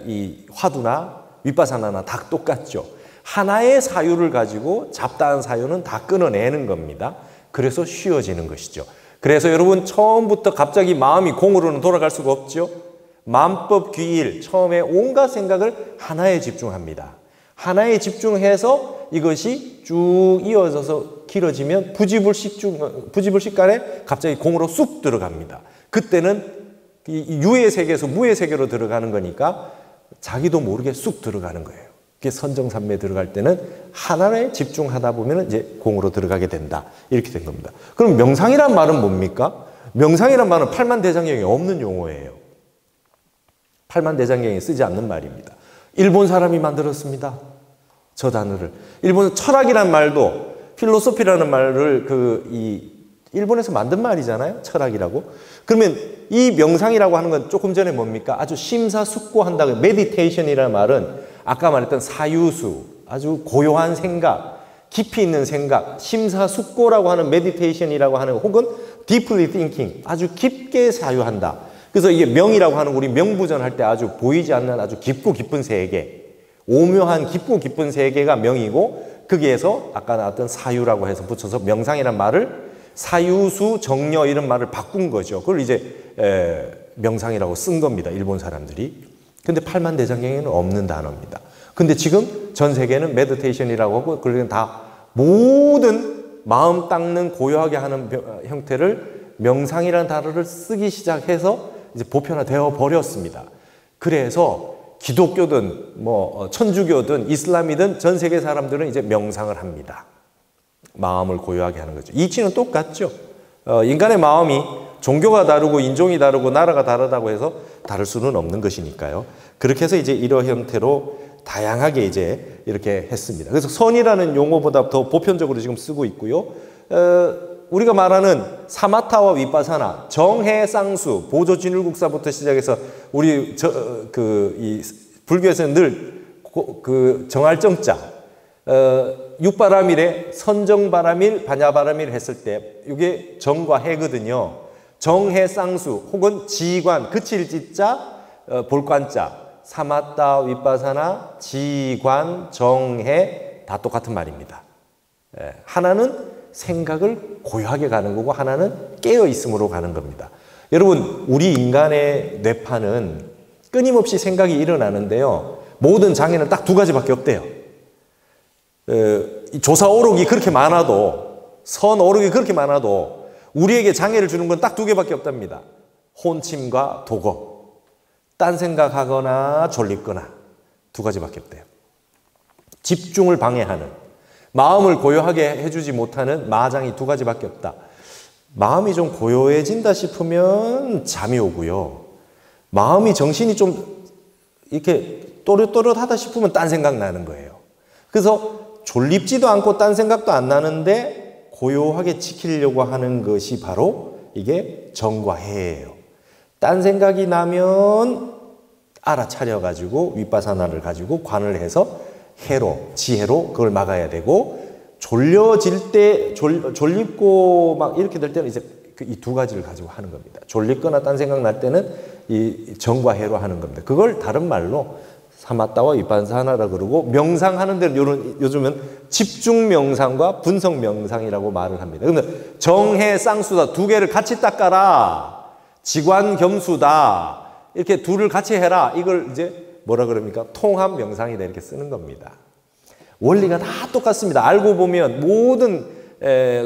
이 화두나 윗바사나나 다 똑같죠. 하나의 사유를 가지고 잡다한 사유는 다 끊어내는 겁니다. 그래서 쉬워지는 것이죠. 그래서 여러분 처음부터 갑자기 마음이 공으로는 돌아갈 수가 없죠. 만법 귀일 처음에 온갖 생각을 하나에 집중합니다. 하나에 집중해서 이것이 쭉 이어져서 길어지면 부지불식간에 갑자기 공으로 쑥 들어갑니다. 그때는 유의 세계에서 무의 세계로 들어가는 거니까 자기도 모르게 쑥 들어가는 거예요. 그게 선정산매에 들어갈 때는 하나에 집중하다 보면 이제 공으로 들어가게 된다. 이렇게 된 겁니다. 그럼 명상이란 말은 뭡니까? 명상이란 말은 팔만대장경에 없는 용어예요. 팔만대장경에 쓰지 않는 말입니다. 일본 사람이 만들었습니다. 저 단어를. 일본 철학이란 말도 필로소피라는 말을 일본에서 만든 말이잖아요. 철학이라고. 그러면 이 명상이라고 하는 건 조금 전에 뭡니까? 아주 심사숙고한다고 메디테이션이라는 말은 아까 말했던 사유수, 아주 고요한 생각, 깊이 있는 생각, 심사숙고라고 하는 메디테이션이라고 하는 혹은 deeply thinking, 아주 깊게 사유한다. 그래서 이게 명이라고 하는 우리 명부전 할 때 아주 보이지 않는 아주 깊고 깊은 세계, 오묘한 깊고 깊은 세계가 명이고 거기에서 아까 나왔던 사유라고 해서 붙여서 명상이라는 말을 사유수 정려 이런 말을 바꾼 거죠. 그걸 이제 명상이라고 쓴 겁니다. 일본 사람들이. 근데 팔만대장경에는 없는 단어입니다. 근데 지금 전 세계는 메디테이션이라고 하고 그걸 다 모든 마음 닦는 고요하게 하는 형태를 명상이라는 단어를 쓰기 시작해서 이제 보편화되어 버렸습니다. 그래서 기독교든 뭐 천주교든 이슬람이든 전 세계 사람들은 이제 명상을 합니다. 마음을 고요하게 하는 거죠. 이치는 똑같죠. 인간의 마음이 종교가 다르고 인종이 다르고 나라가 다르다고 해서 다를 수는 없는 것이니까요. 그렇게 해서 이제 이런 형태로 다양하게 이제 이렇게 했습니다. 그래서 선이라는 용어보다 더 보편적으로 지금 쓰고 있고요. 우리가 말하는 사마타와 위파사나, 정해, 쌍수, 보조, 진율국사부터 시작해서 우리 이 불교에서는 늘 정할 정자, 육바라밀에 선정바라밀, 반야바라밀 했을 때 이게 정과 해거든요. 정해, 쌍수 혹은 지관, 그칠 지자, 볼관자, 사마타, 위파사나, 지관, 정해 다 똑같은 말입니다. 하나는 생각을 고요하게 가는 거고 하나는 깨어 있음으로 가는 겁니다. 여러분, 우리 인간의 뇌파는 끊임없이 생각이 일어나는데요. 모든 장애는 딱 두 가지밖에 없대요. 조사 오록이 그렇게 많아도, 선 오록이 그렇게 많아도 우리에게 장애를 주는 건 딱 두 개밖에 없답니다. 혼침과 도거. 딴 생각하거나 졸립거나 두 가지밖에 없대요. 집중을 방해하는, 마음을 고요하게 해주지 못하는 마장이 두 가지밖에 없다. 마음이 좀 고요해진다 싶으면 잠이 오고요. 마음이 정신이 좀 이렇게 또렷또렷하다 싶으면 딴 생각 나는 거예요. 그래서 졸립지도 않고 딴 생각도 안 나는데 고요하게 지키려고 하는 것이 바로 이게 정과 해예요. 딴 생각이 나면 알아차려가지고 윗바사나를 가지고 관을 해서 해로, 지혜로 그걸 막아야 되고, 졸려질 때, 졸립고 막 이렇게 될 때는 이제 이 두 가지를 가지고 하는 겁니다. 졸립거나 딴 생각 날 때는 이 정과 해로 하는 겁니다. 그걸 다른 말로 사마타와 위파사나라 그러고, 명상하는 데는 요즘은 집중 명상과 분석 명상이라고 말을 합니다. 그러면 정해, 쌍수다 두 개를 같이 닦아라, 지관, 겸수다 이렇게 둘을 같이 해라, 이걸 이제 뭐라 그럽니까? 통합 명상이다 이렇게 쓰는 겁니다. 원리가 다 똑같습니다. 알고 보면 모든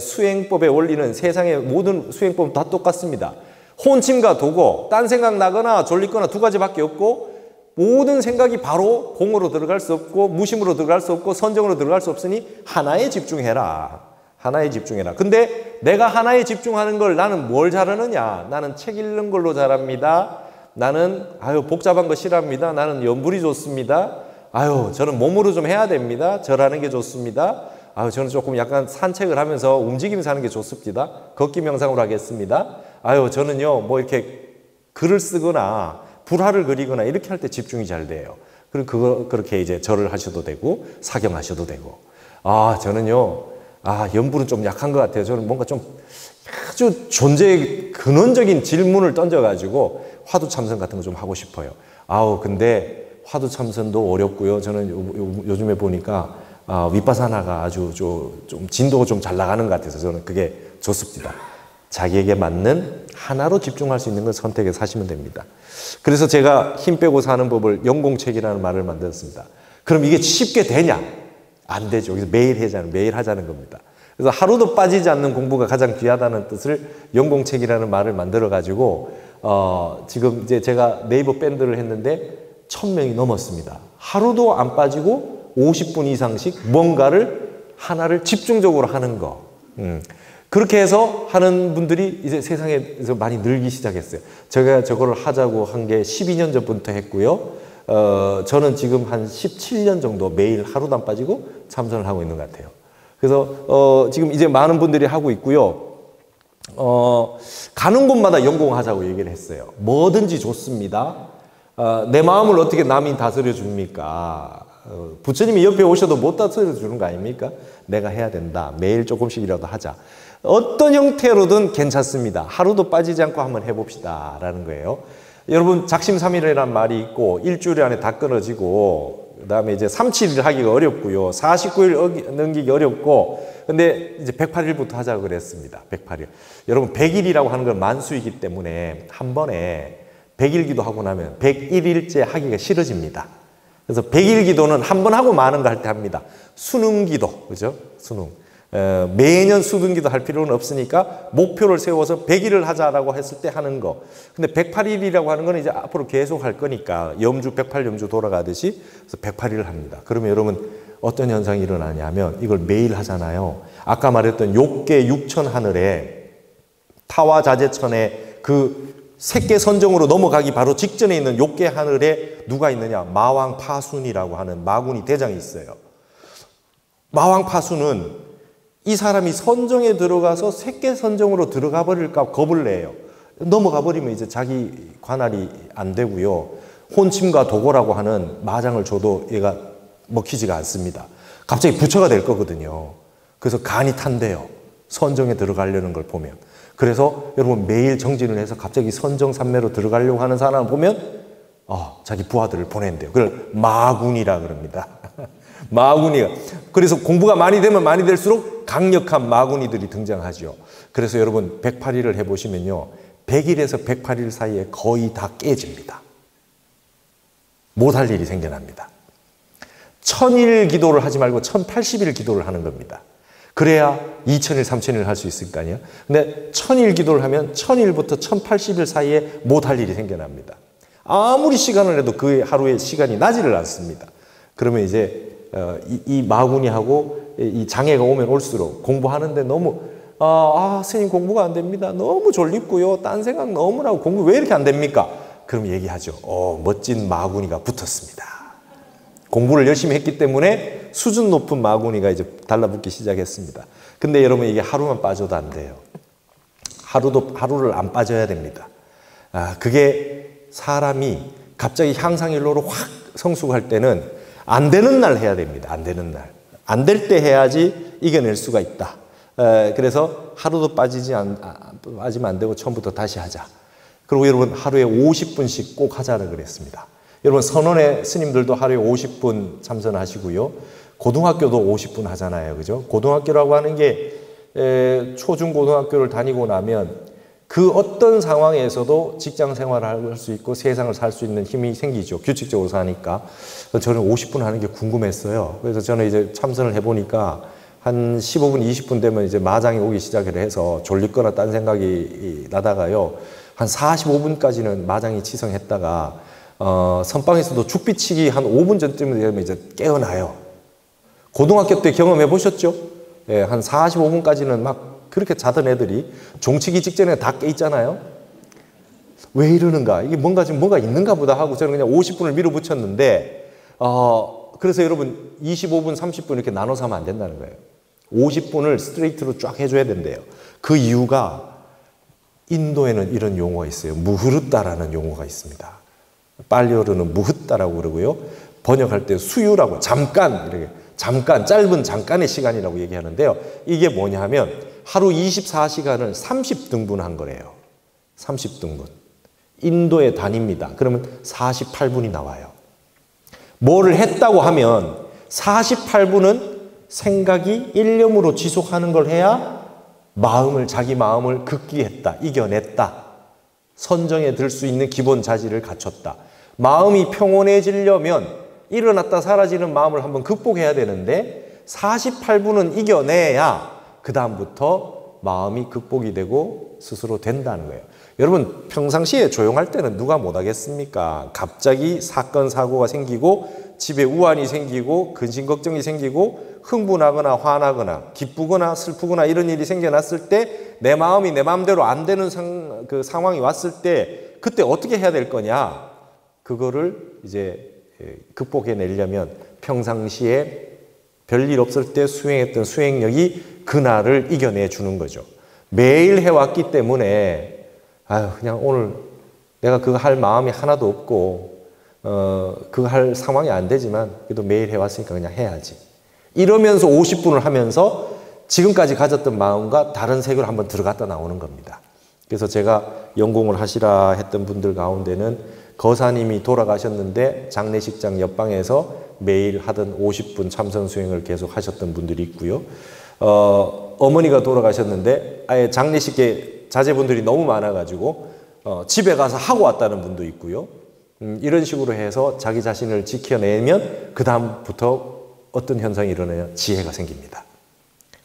수행법의 원리는, 세상의 모든 수행법은 다 똑같습니다. 혼침과 도고, 딴 생각 나거나 졸리거나 두 가지밖에 없고, 모든 생각이 바로 공으로 들어갈 수 없고 무심으로 들어갈 수 없고 선정으로 들어갈 수 없으니 하나에 집중해라. 하나에 집중해라. 근데 내가 하나에 집중하는 걸 나는 뭘 잘하느냐? 나는 책 읽는 걸로 잘합니다. 나는 복잡한 거 싫어합니다. 나는 연불이 좋습니다. 저는 몸으로 좀 해야 됩니다. 절하는 게 좋습니다. 저는 조금 약간 산책을 하면서 움직이면서 하는 게 좋습니다. 걷기 명상으로 하겠습니다. 저는요 뭐 이렇게 글을 쓰거나 불화를 그리거나 이렇게 할 때 집중이 잘 돼요. 그리고 그렇게 이제 절을 하셔도 되고 사경하셔도 되고. 저는요 연불은 좀 약한 것 같아요. 저는 뭔가 좀 아주 존재의 근원적인 질문을 던져가지고 화두참선 같은 거 좀 하고 싶어요. 근데 화두참선도 어렵고요. 저는 요즘에 보니까 위파사나가 아주 좀 진도가 좀 잘 나가는 것 같아서 저는 그게 좋습니다. 자기에게 맞는 하나로 집중할 수 있는 걸 선택해서 하시면 됩니다. 그래서 제가 힘 빼고 사는 법을 연공책이라는 말을 만들었습니다. 그럼 이게 쉽게 되냐? 안 되죠. 그래서 매일 하자는 겁니다. 그래서 하루도 빠지지 않는 공부가 가장 귀하다는 뜻을 연공책이라는 말을 만들어가지고 지금 이제 제가 네이버 밴드를 했는데 1000명이 넘었습니다. 하루도 안 빠지고 50분 이상씩 뭔가를 하나를 집중적으로 하는 거. 그렇게 해서 하는 분들이 이제 세상에서 많이 늘기 시작했어요. 제가 저거를 하자고 한 게 12년 전부터 했고요. 저는 지금 한 17년 정도 매일 하루도 안 빠지고 참선을 하고 있는 것 같아요. 그래서 지금 이제 많은 분들이 하고 있고요. 가는 곳마다 연공하자고 얘기를 했어요. 뭐든지 좋습니다. 내 마음을 어떻게 남이 다스려 줍니까? 부처님이 옆에 오셔도 못 다스려 주는 거 아닙니까? 내가 해야 된다. 매일 조금씩이라도 하자. 어떤 형태로든 괜찮습니다. 하루도 빠지지 않고 한번 해봅시다 라는 거예요. 여러분, 작심삼일이라는 말이 있고 일주일 안에 다 끊어지고, 그 다음에 이제 3, 7일 하기가 어렵고요. 49일 넘기기 어렵고, 근데 이제 108일부터 하자고 그랬습니다. 108일. 여러분 100일이라고 하는 건 만수이기 때문에 한 번에 100일 기도하고 나면 101일째 하기가 싫어집니다. 그래서 100일 기도는 한 번 하고 마는 거 할 때 합니다. 수능 기도, 그죠? 수능. 매년 수능 기도 할 필요는 없으니까 목표를 세워서 100일을 하자라고 했을 때 하는 거. 근데 108일이라고 하는 건 이제 앞으로 계속 할 거니까 염주 108염주 돌아가듯이 그래서 108일을 합니다. 그러면 여러분 어떤 현상이 일어나냐면 이걸 매일 하잖아요. 아까 말했던 욕계 육천 하늘에 타와자재천에 그 색계 선정으로 넘어가기 바로 직전에 있는 욕계 하늘에 누가 있느냐? 마왕 파순이라고 하는 마군이 대장이 있어요. 마왕 파순은 이 사람이 선정에 들어가서 색계 선정으로 들어가 버릴까 겁을 내요. 넘어가 버리면 이제 자기 관할이 안 되고요. 혼침과 도고라고 하는 마장을 줘도 얘가 먹히지가 않습니다. 갑자기 부처가 될 거거든요. 그래서 간이 탄대요. 선정에 들어가려는 걸 보면. 그래서 여러분 매일 정진을 해서 갑자기 선정산매로 들어가려고 하는 사람을 보면 자기 부하들을 보낸대요. 그걸 마군이라 그럽니다. 마군이가. 그래서 공부가 많이 되면 많이 될수록 강력한 마군이들이 등장하죠. 그래서 여러분 108일을 해보시면요. 100일에서 108일 사이에 거의 다 깨집니다. 못할 일이 생겨납니다. 1000일 기도를 하지 말고 1080일 기도를 하는 겁니다. 그래야 2000일, 3000일 할 수 있을 거 아니에요. 근데 1000일 기도를 하면 1000일부터 1080일 사이에 못할 일이 생겨납니다. 아무리 시간을 해도 그 하루의 시간이 나지를 않습니다. 그러면 이제 이 마구니하고 이 장애가 오면 올수록 공부하는데 너무 스님 공부가 안 됩니다. 너무 졸립고요. 딴 생각 너무 나고 공부 왜 이렇게 안 됩니까? 그럼 얘기하죠. 멋진 마구니가 붙었습니다. 공부를 열심히 했기 때문에 수준 높은 마구니가 이제 달라붙기 시작했습니다. 근데 여러분 이게 하루만 빠져도 안 돼요. 하루를 안 빠져야 됩니다. 그게 사람이 갑자기 향상일로로 확 성숙할 때는 안 되는 날 해야 됩니다. 안 되는 날. 안 될 때 해야지 이겨낼 수가 있다. 그래서 하루도 빠지면 안 되고 처음부터 다시 하자. 그리고 여러분 하루에 50분씩 꼭 하자고 그랬습니다. 여러분 선원의 스님들도 하루에 50분 참선하시고요. 고등학교도 50분 하잖아요. 그죠? 고등학교라고 하는 게 초중고등학교를 다니고 나면 그 어떤 상황에서도 직장 생활을 할 수 있고 세상을 살 수 있는 힘이 생기죠. 규칙적으로 사니까. 저는 50분 하는 게 궁금했어요. 그래서 저는 이제 참선을 해보니까 한 15분, 20분 되면 이제 마장이 오기 시작을 해서 졸립거나 딴 생각이 나다가요. 한 45분까지는 마장이 치성했다가 선방에서도 죽비치기 한 5분 전쯤 되면 이제 깨어나요. 고등학교 때 경험해 보셨죠? 예, 한 45분까지는 막 그렇게 자던 애들이 종치기 직전에 다 깨 있잖아요. 왜 이러는가? 이게 뭔가 있는가 보다 하고 저는 그냥 50분을 밀어붙였는데, 그래서 여러분 25분, 30분 이렇게 나눠서 하면 안 된다는 거예요. 50분을 스트레이트로 쫙 해줘야 된대요. 그 이유가 인도에는 이런 용어가 있어요. 무흐르따라는 용어가 있습니다. 빨리어로는 무흐따라고 그러고요. 번역할 때 수유라고 잠깐 짧은 잠깐의 시간이라고 얘기하는데요. 이게 뭐냐 하면 하루 24시간을 30등분 한 거래요. 30등분. 인도의 단위입니다. 그러면 48분이 나와요. 뭐를 했다고 하면 48분은 생각이 일념으로 지속하는 걸 해야 자기 마음을 극기했다, 이겨냈다. 선정에 들 수 있는 기본 자질을 갖췄다. 마음이 평온해지려면 일어났다 사라지는 마음을 한번 극복해야 되는데 48분은 이겨내야 그 다음부터 마음이 극복이 되고 스스로 된다는 거예요. 여러분 평상시에 조용할 때는 누가 못하겠습니까? 갑자기 사건 사고가 생기고 집에 우환이 생기고 근심 걱정이 생기고 흥분하거나 화나거나 기쁘거나 슬프거나 이런 일이 생겨났을 때 내 마음이 내 마음대로 안 되는 그 상황이 왔을 때 그때 어떻게 해야 될 거냐? 그거를 이제 극복해내려면 평상시에 별일 없을 때 수행했던 수행력이 그날을 이겨내 주는 거죠. 매일 해왔기 때문에 그냥 오늘 내가 그거 할 마음이 하나도 없고 그거 할 상황이 안 되지만 그래도 매일 해왔으니까 그냥 해야지. 이러면서 50분을 하면서 지금까지 가졌던 마음과 다른 세계로 한번 들어갔다 나오는 겁니다. 그래서 제가 연공을 하시라 했던 분들 가운데는 거사님이 돌아가셨는데 장례식장 옆방에서 매일 하던 50분 참선 수행을 계속 하셨던 분들이 있고요. 어머니가 돌아가셨는데 아예 장례식에 자제분들이 너무 많아가지고 집에 가서 하고 왔다는 분도 있고요. 이런 식으로 해서 자기 자신을 지켜내면 그 다음부터 어떤 현상이 일어나냐? 지혜가 생깁니다.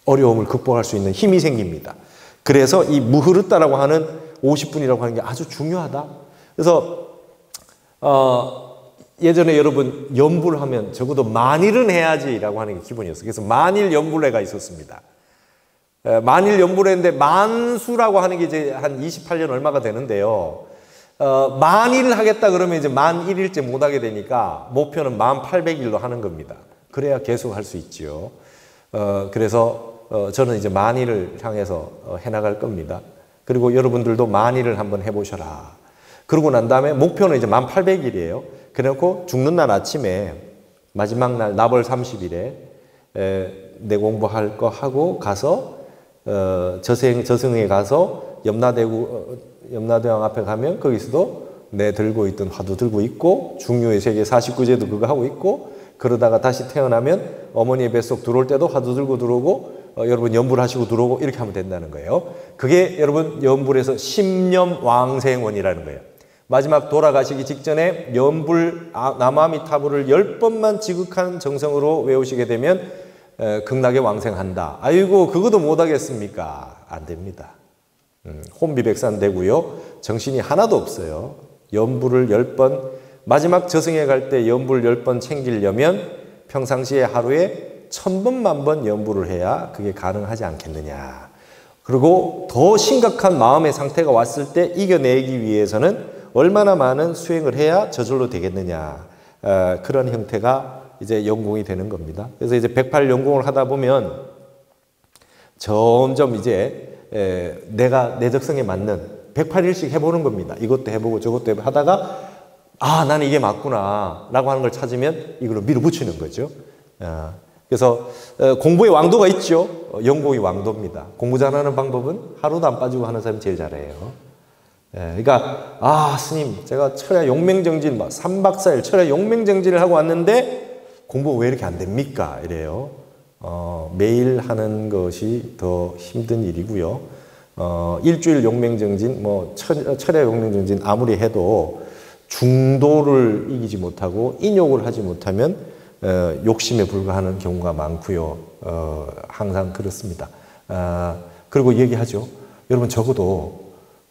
어려움을 극복할 수 있는 힘이 생깁니다. 그래서 이 무흐르따라고 하는 50분이라고 하는 게 아주 중요하다. 그래서 예전에 여러분 연불 하면 적어도 만일은 해야지라고 하는 게 기본이었어요. 그래서 만일 연불회가 있었습니다. 만일 연불회인데 만수라고 하는 게 이제 한 28년 얼마가 되는데요. 만일 하겠다 그러면 이제 만 1일째 못 하게 되니까 목표는 1800일로 하는 겁니다. 그래야 계속 할 수 있지요. 그래서 저는 이제 만일을 향해서 해나갈 겁니다. 그리고 여러분들도 만일을 한번 해보셔라. 그러고 난 다음에 목표는 이제 1800일이에요. 그래놓고 죽는 날 아침에 마지막 날 나벌 30일에 내 공부할 거 하고 가서 저승에 가서 염라대왕 앞에 가면 거기서도 내 들고 있던 화두 들고 있고 중류의 세계 49제도 그거 하고 있고 그러다가 다시 태어나면 어머니의 뱃속 들어올 때도 화두 들고 들어오고 여러분 연불하시고 들어오고 이렇게 하면 된다는 거예요. 그게 여러분 연불에서 십념왕생원이라는 거예요. 마지막 돌아가시기 직전에 연불 나마미타불을 10번만 지극한 정성으로 외우시게 되면 극락에 왕생한다. 아이고 그것도 못하겠습니까? 안 됩니다. 혼비백산 되고요. 정신이 하나도 없어요. 연불을 10번 마지막 저승에 갈 때 연불 10번 챙기려면 평상시에 하루에 1000번, 10,000번 연불을 해야 그게 가능하지 않겠느냐. 그리고 더 심각한 마음의 상태가 왔을 때 이겨내기 위해서는 얼마나 많은 수행을 해야 저절로 되겠느냐. 그런 형태가 이제 연공이 되는 겁니다. 그래서 이제 108연공을 하다 보면 점점 이제 내가 내 적성에 맞는 108일씩 해보는 겁니다. 이것도 해보고 저것도 해보고 하다가 아, 나는 이게 맞구나 라고 하는 걸 찾으면 이걸로 밀어붙이는 거죠. 그래서 공부의 왕도가 있죠. 연공이 왕도입니다. 공부 잘하는 방법은 하루도 안 빠지고 하는 사람이 제일 잘해요. 그러니까 아 스님 제가 철야 용맹정진 3박 4일 철야 용맹정진을 하고 왔는데 공부 왜 이렇게 안 됩니까? 이래요. 매일 하는 것이 더 힘든 일이고요. 일주일 용맹정진, 철야 용맹정진 아무리 해도 중도를 이기지 못하고 인욕을 하지 못하면 욕심에 불과하는 경우가 많고요. 항상 그렇습니다. 그리고 얘기하죠. 여러분 적어도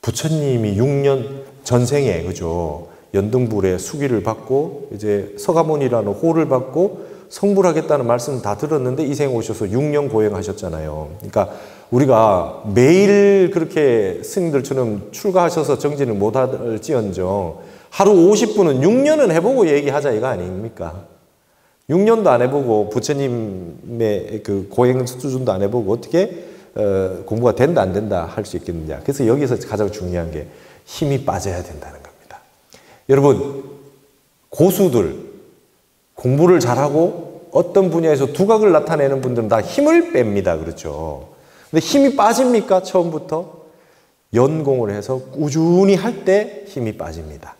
부처님이 6년 전생에 그죠 연등불에 수기를 받고 이제 서가모니라는 호를 받고 성불하겠다는 말씀 다 들었는데 이 생에 오셔서 6년 고행하셨잖아요. 그러니까 우리가 매일 그렇게 스님들처럼 출가하셔서 정진을 못할지언정 하루 50분은 6년은 해보고 얘기하자 이거 아닙니까? 6년도 안 해보고 부처님의 그 고행 수준도 안 해보고 어떻게 공부가 된다 안 된다 할 수 있겠느냐. 그래서 여기서 가장 중요한 게 힘이 빠져야 된다는 겁니다. 여러분 고수들 공부를 잘하고 어떤 분야에서 두각을 나타내는 분들은 다 힘을 뺍니다. 그렇죠. 근데 힘이 빠집니까? 처음부터? 연공을 해서 꾸준히 할 때 힘이 빠집니다.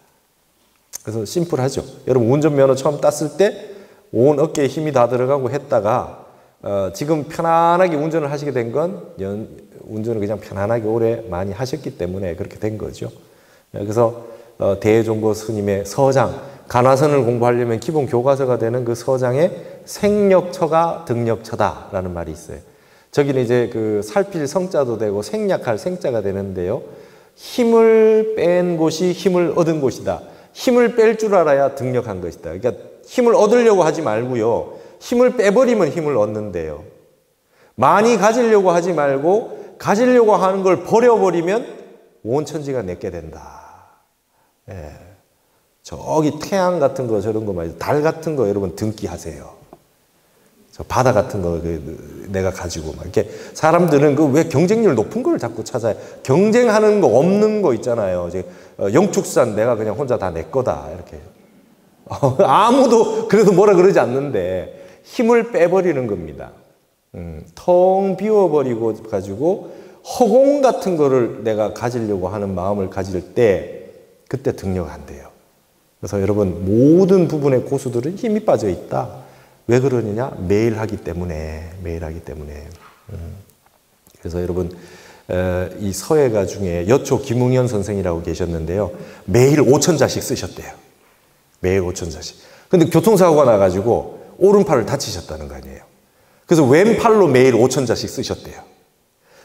그래서 심플하죠. 여러분 운전면허 처음 땄을 때 온 어깨에 힘이 다 들어가고 했다가 지금 편안하게 운전을 하시게 된 건 운전을 그냥 편안하게 오래 많이 하셨기 때문에 그렇게 된 거죠. 그래서 대종고 스님의 서장, 간화선을 공부하려면 기본 교과서가 되는 그 서장에 생력처가 득력처다라는 말이 있어요. 저기는 이제 그 살필 성자도 되고 생략할 생자가 되는데요. 힘을 뺀 곳이 힘을 얻은 곳이다. 힘을 뺄 줄 알아야 득력한 것이다. 그러니까 힘을 얻으려고 하지 말고요. 힘을 빼버리면 힘을 얻는데요. 많이 가지려고 하지 말고 가지려고 하는 걸 버려버리면 온천지가 내게 된다. 예. 저기 태양 같은 거 저런 거 말이죠. 달 같은 거 여러분 등기하세요. 저 바다 같은 거 내가 가지고 막 이렇게 사람들은 그 왜 경쟁률 높은 걸 자꾸 찾아요. 경쟁하는 거 없는 거 있잖아요. 이제 영축산 내가 그냥 혼자 다 내 거다 이렇게. 아무도 그래도 뭐라 그러지 않는데 힘을 빼버리는 겁니다. 텅 비워버리고 가지고 허공 같은 거를 내가 가지려고 하는 마음을 가질 때 그때 득력 안 돼요. 그래서 여러분 모든 부분의 고수들은 힘이 빠져 있다. 왜 그러느냐? 매일 하기 때문에. 매일 하기 때문에. 그래서 여러분 이 서예가 중에 여초 김웅현 선생이라고 계셨는데요. 매일 5,000자씩 쓰셨대요. 매일 5,000자씩. 근데 교통사고가 나가지고 오른팔을 다치셨다는 거 아니에요. 그래서 왼팔로 매일 5,000자씩 쓰셨대요.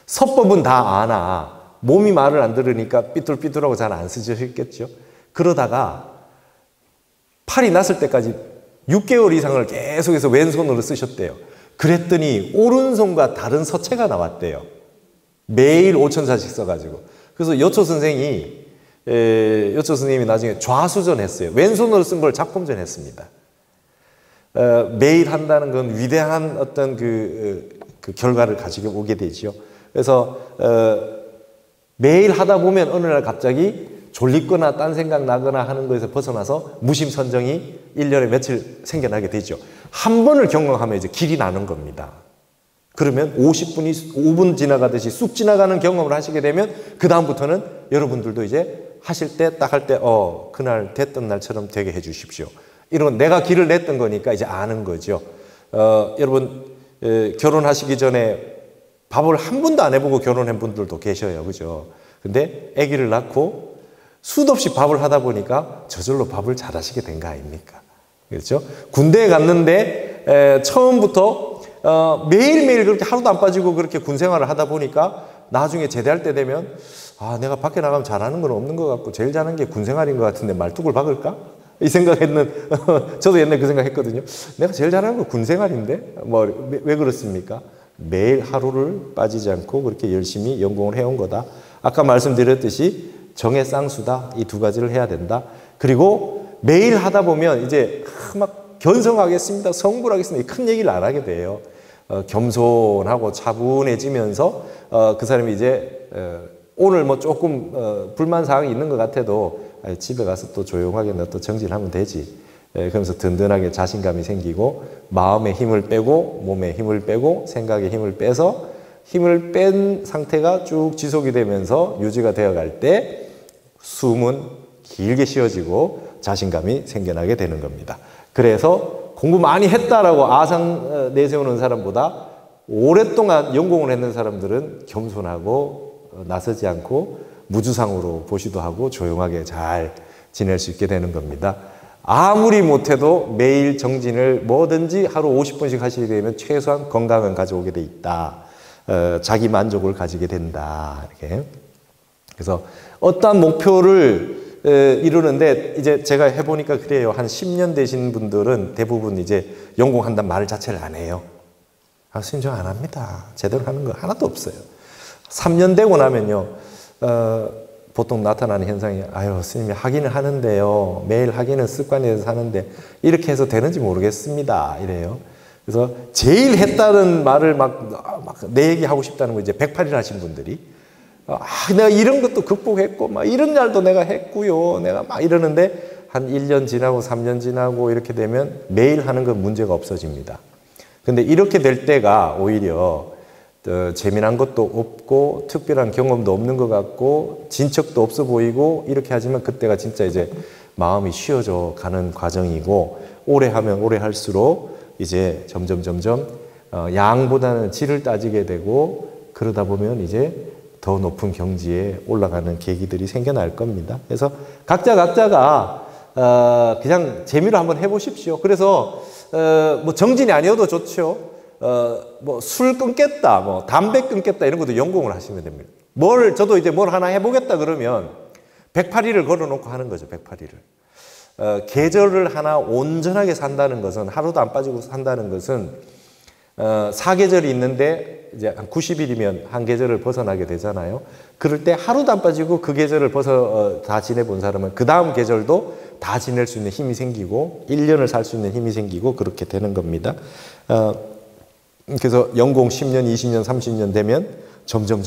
서법은 다 아나 몸이 말을 안 들으니까 삐뚤삐뚤하고 잘 안 쓰셨겠죠. 그러다가 팔이 났을 때까지 6개월 이상을 계속해서 왼손으로 쓰셨대요. 그랬더니 오른손과 다른 서체가 나왔대요. 매일 5,000자씩 써가지고. 그래서 여초 선생님이 나중에 좌수전했어요. 왼손으로 쓴 걸 작품전했습니다. 매일 한다는 건 위대한 어떤 그 결과를 가지고 오게 되죠. 그래서 매일 하다 보면 어느 날 갑자기 졸립거나 딴 생각 나거나 하는 거에서 벗어나서 무심선정이 1년에 며칠 생겨나게 되죠. 한 번을 경험하면 이제 길이 나는 겁니다. 그러면 50분이 5분 지나가듯이 쑥 지나가는 경험을 하시게 되면 그 다음부터는 여러분들도 이제 하실 때 딱 할 때 그날 됐던 날처럼 되게 해 주십시오. 이런 내가 길을 냈던 거니까 이제 아는 거죠. 여러분 결혼하시기 전에 밥을 한 번도 안 해보고 결혼한 분들도 계셔요. 그죠? 근데 아기를 낳고 수도 없이 밥을 하다 보니까 저절로 밥을 잘하시게 된 거 아닙니까? 그렇죠? 군대에 갔는데 처음부터 매일매일 그렇게 하루도 안 빠지고 그렇게 군 생활을 하다 보니까 나중에 제대할 때 되면 내가 밖에 나가면 잘하는 건 없는 것 같고 제일 잘하는 게 군 생활인 것 같은데 말뚝을 박을까? 이 생각했는 저도 옛날에 그 생각했거든요. 내가 제일 잘하는 건 군 생활인데 왜 그렇습니까? 매일 하루를 빠지지 않고 그렇게 열심히 연공을 해온 거다. 아까 말씀드렸듯이 정의 쌍수다. 이 두 가지를 해야 된다. 그리고 매일 하다 보면 이제 막 견성하겠습니다. 성불하겠습니다. 큰 얘기를 안 하게 돼요. 겸손하고 차분해지면서 그 사람이 이제 오늘 뭐 조금 불만사항이 있는 것 같아도 집에 가서 또 조용하게 너 또 정진하면 되지. 그러면서 든든하게 자신감이 생기고 마음의 힘을 빼고 몸의 힘을 빼고 생각의 힘을 빼서 힘을 뺀 상태가 쭉 지속이 되면서 유지가 되어갈 때 숨은 길게 쉬어지고 자신감이 생겨나게 되는 겁니다. 그래서 공부 많이 했다라고 아상 내세우는 사람보다 오랫동안 연공을 했는 사람들은 겸손하고 나서지 않고 무주상으로 보시도 하고 조용하게 잘 지낼 수 있게 되는 겁니다. 아무리 못해도 매일 정진을 뭐든지 하루 50분씩 하시게 되면 최소한 건강은 가져오게 돼 있다. 자기 만족을 가지게 된다. 이렇게. 그래서 어떤 목표를 이루는데 이제 제가 해보니까 그래요. 한 10년 되신 분들은 대부분 이제 연공한다는 말 자체를 안 해요. 스님 저 안 합니다. 제대로 하는 거 하나도 없어요. 3년 되고 나면요. 보통 나타나는 현상이 스님이 하기는 하는데요. 매일 하기는 습관이 돼서 하는데 이렇게 해서 되는지 모르겠습니다. 이래요. 그래서 제일 했다는 말을 막 내 얘기하고 싶다는 거 이제 108일 하신 분들이 내가 이런 것도 극복했고 막 이런 날도 내가 했고요. 내가 막 이러는데 한 1년 지나고 3년 지나고 이렇게 되면 매일 하는 건 문제가 없어집니다. 근데 이렇게 될 때가 오히려 재미난 것도 없고 특별한 경험도 없는 것 같고 진척도 없어 보이고 이렇게 하지만 그때가 진짜 이제 마음이 쉬어져 가는 과정이고 오래 하면 오래 할수록 이제 점점 양보다는 질을 따지게 되고 그러다 보면 이제 더 높은 경지에 올라가는 계기들이 생겨날 겁니다. 그래서 각자가 그냥 재미로 한번 해보십시오. 그래서 뭐 정진이 아니어도 좋죠. 뭐 술 끊겠다, 뭐 담배 끊겠다 이런 것도 연공을 하시면 됩니다. 저도 이제 뭘 하나 해보겠다 그러면 108일을 걸어놓고 하는 거죠. 108일을. 계절을 하나 온전하게 산다는 것은 하루도 안 빠지고 산다는 것은 사계절이 있는데 이제 한 90일이면 한 계절을 벗어나게 되잖아요. 그럴 때 하루도 안 빠지고 그 계절을 다 지내본 사람은 그 다음 계절도 다 지낼 수 있는 힘이 생기고 1년을 살 수 있는 힘이 생기고 그렇게 되는 겁니다. 그래서 연공 10년, 20년, 30년 되면 점점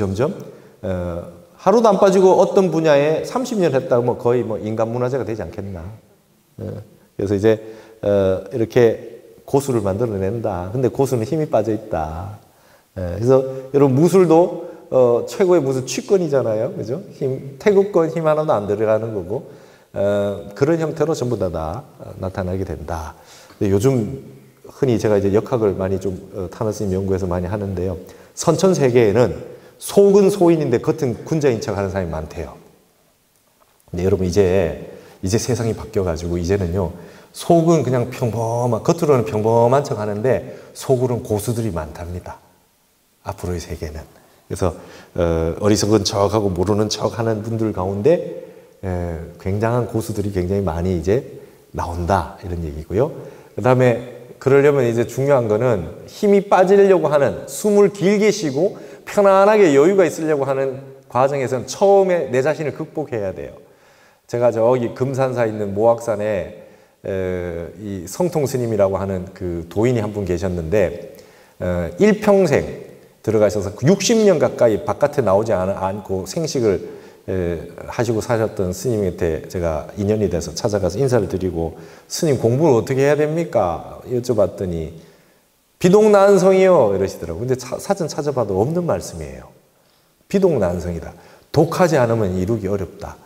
하루도 안 빠지고 어떤 분야에 30년 했다고 뭐 거의 뭐 인간문화재가 되지 않겠나. 그래서 이제 이렇게 고수를 만들어낸다. 근데 고수는 힘이 빠져 있다. 그래서 여러분 무술도 최고의 무술 취권이잖아요. 그죠? 태극권 힘 하나도 안 들어가는 거고 그런 형태로 전부 다 나타나게 된다. 근데 요즘 흔히 제가 이제 역학을 많이 좀 타너 스님 연구에서 많이 하는데요. 선천 세계에는 속은 소인인데 겉은 군자인 척 하는 사람이 많대요. 근데 여러분 이제 세상이 바뀌어가지고 이제는요, 속은 그냥 겉으로는 평범한 척 하는데 속으로는 고수들이 많답니다. 앞으로의 세계는. 그래서 어리석은 척하고 모르는 척 하는 분들 가운데 굉장한 고수들이 굉장히 많이 이제 나온다, 이런 얘기고요. 그 다음에 그러려면 이제 중요한 거는 힘이 빠지려고 하는, 숨을 길게 쉬고 편안하게 여유가 있으려고 하는 과정에서는 처음에 내 자신을 극복해야 돼요. 제가 저기 금산사에 있는 모악산에 이 성통 스님이라고 하는 그 도인이 한 분 계셨는데, 일평생 들어가셔서 60년 가까이 바깥에 나오지 않고 생식을 하시고 사셨던 스님한테 제가 인연이 돼서 찾아가서 인사를 드리고, 스님 공부를 어떻게 해야 됩니까? 여쭤봤더니 비동난성이요, 이러시더라고요. 근데 사전 찾아봐도 없는 말씀이에요. 비동난성이다. 독하지 않으면 이루기 어렵다.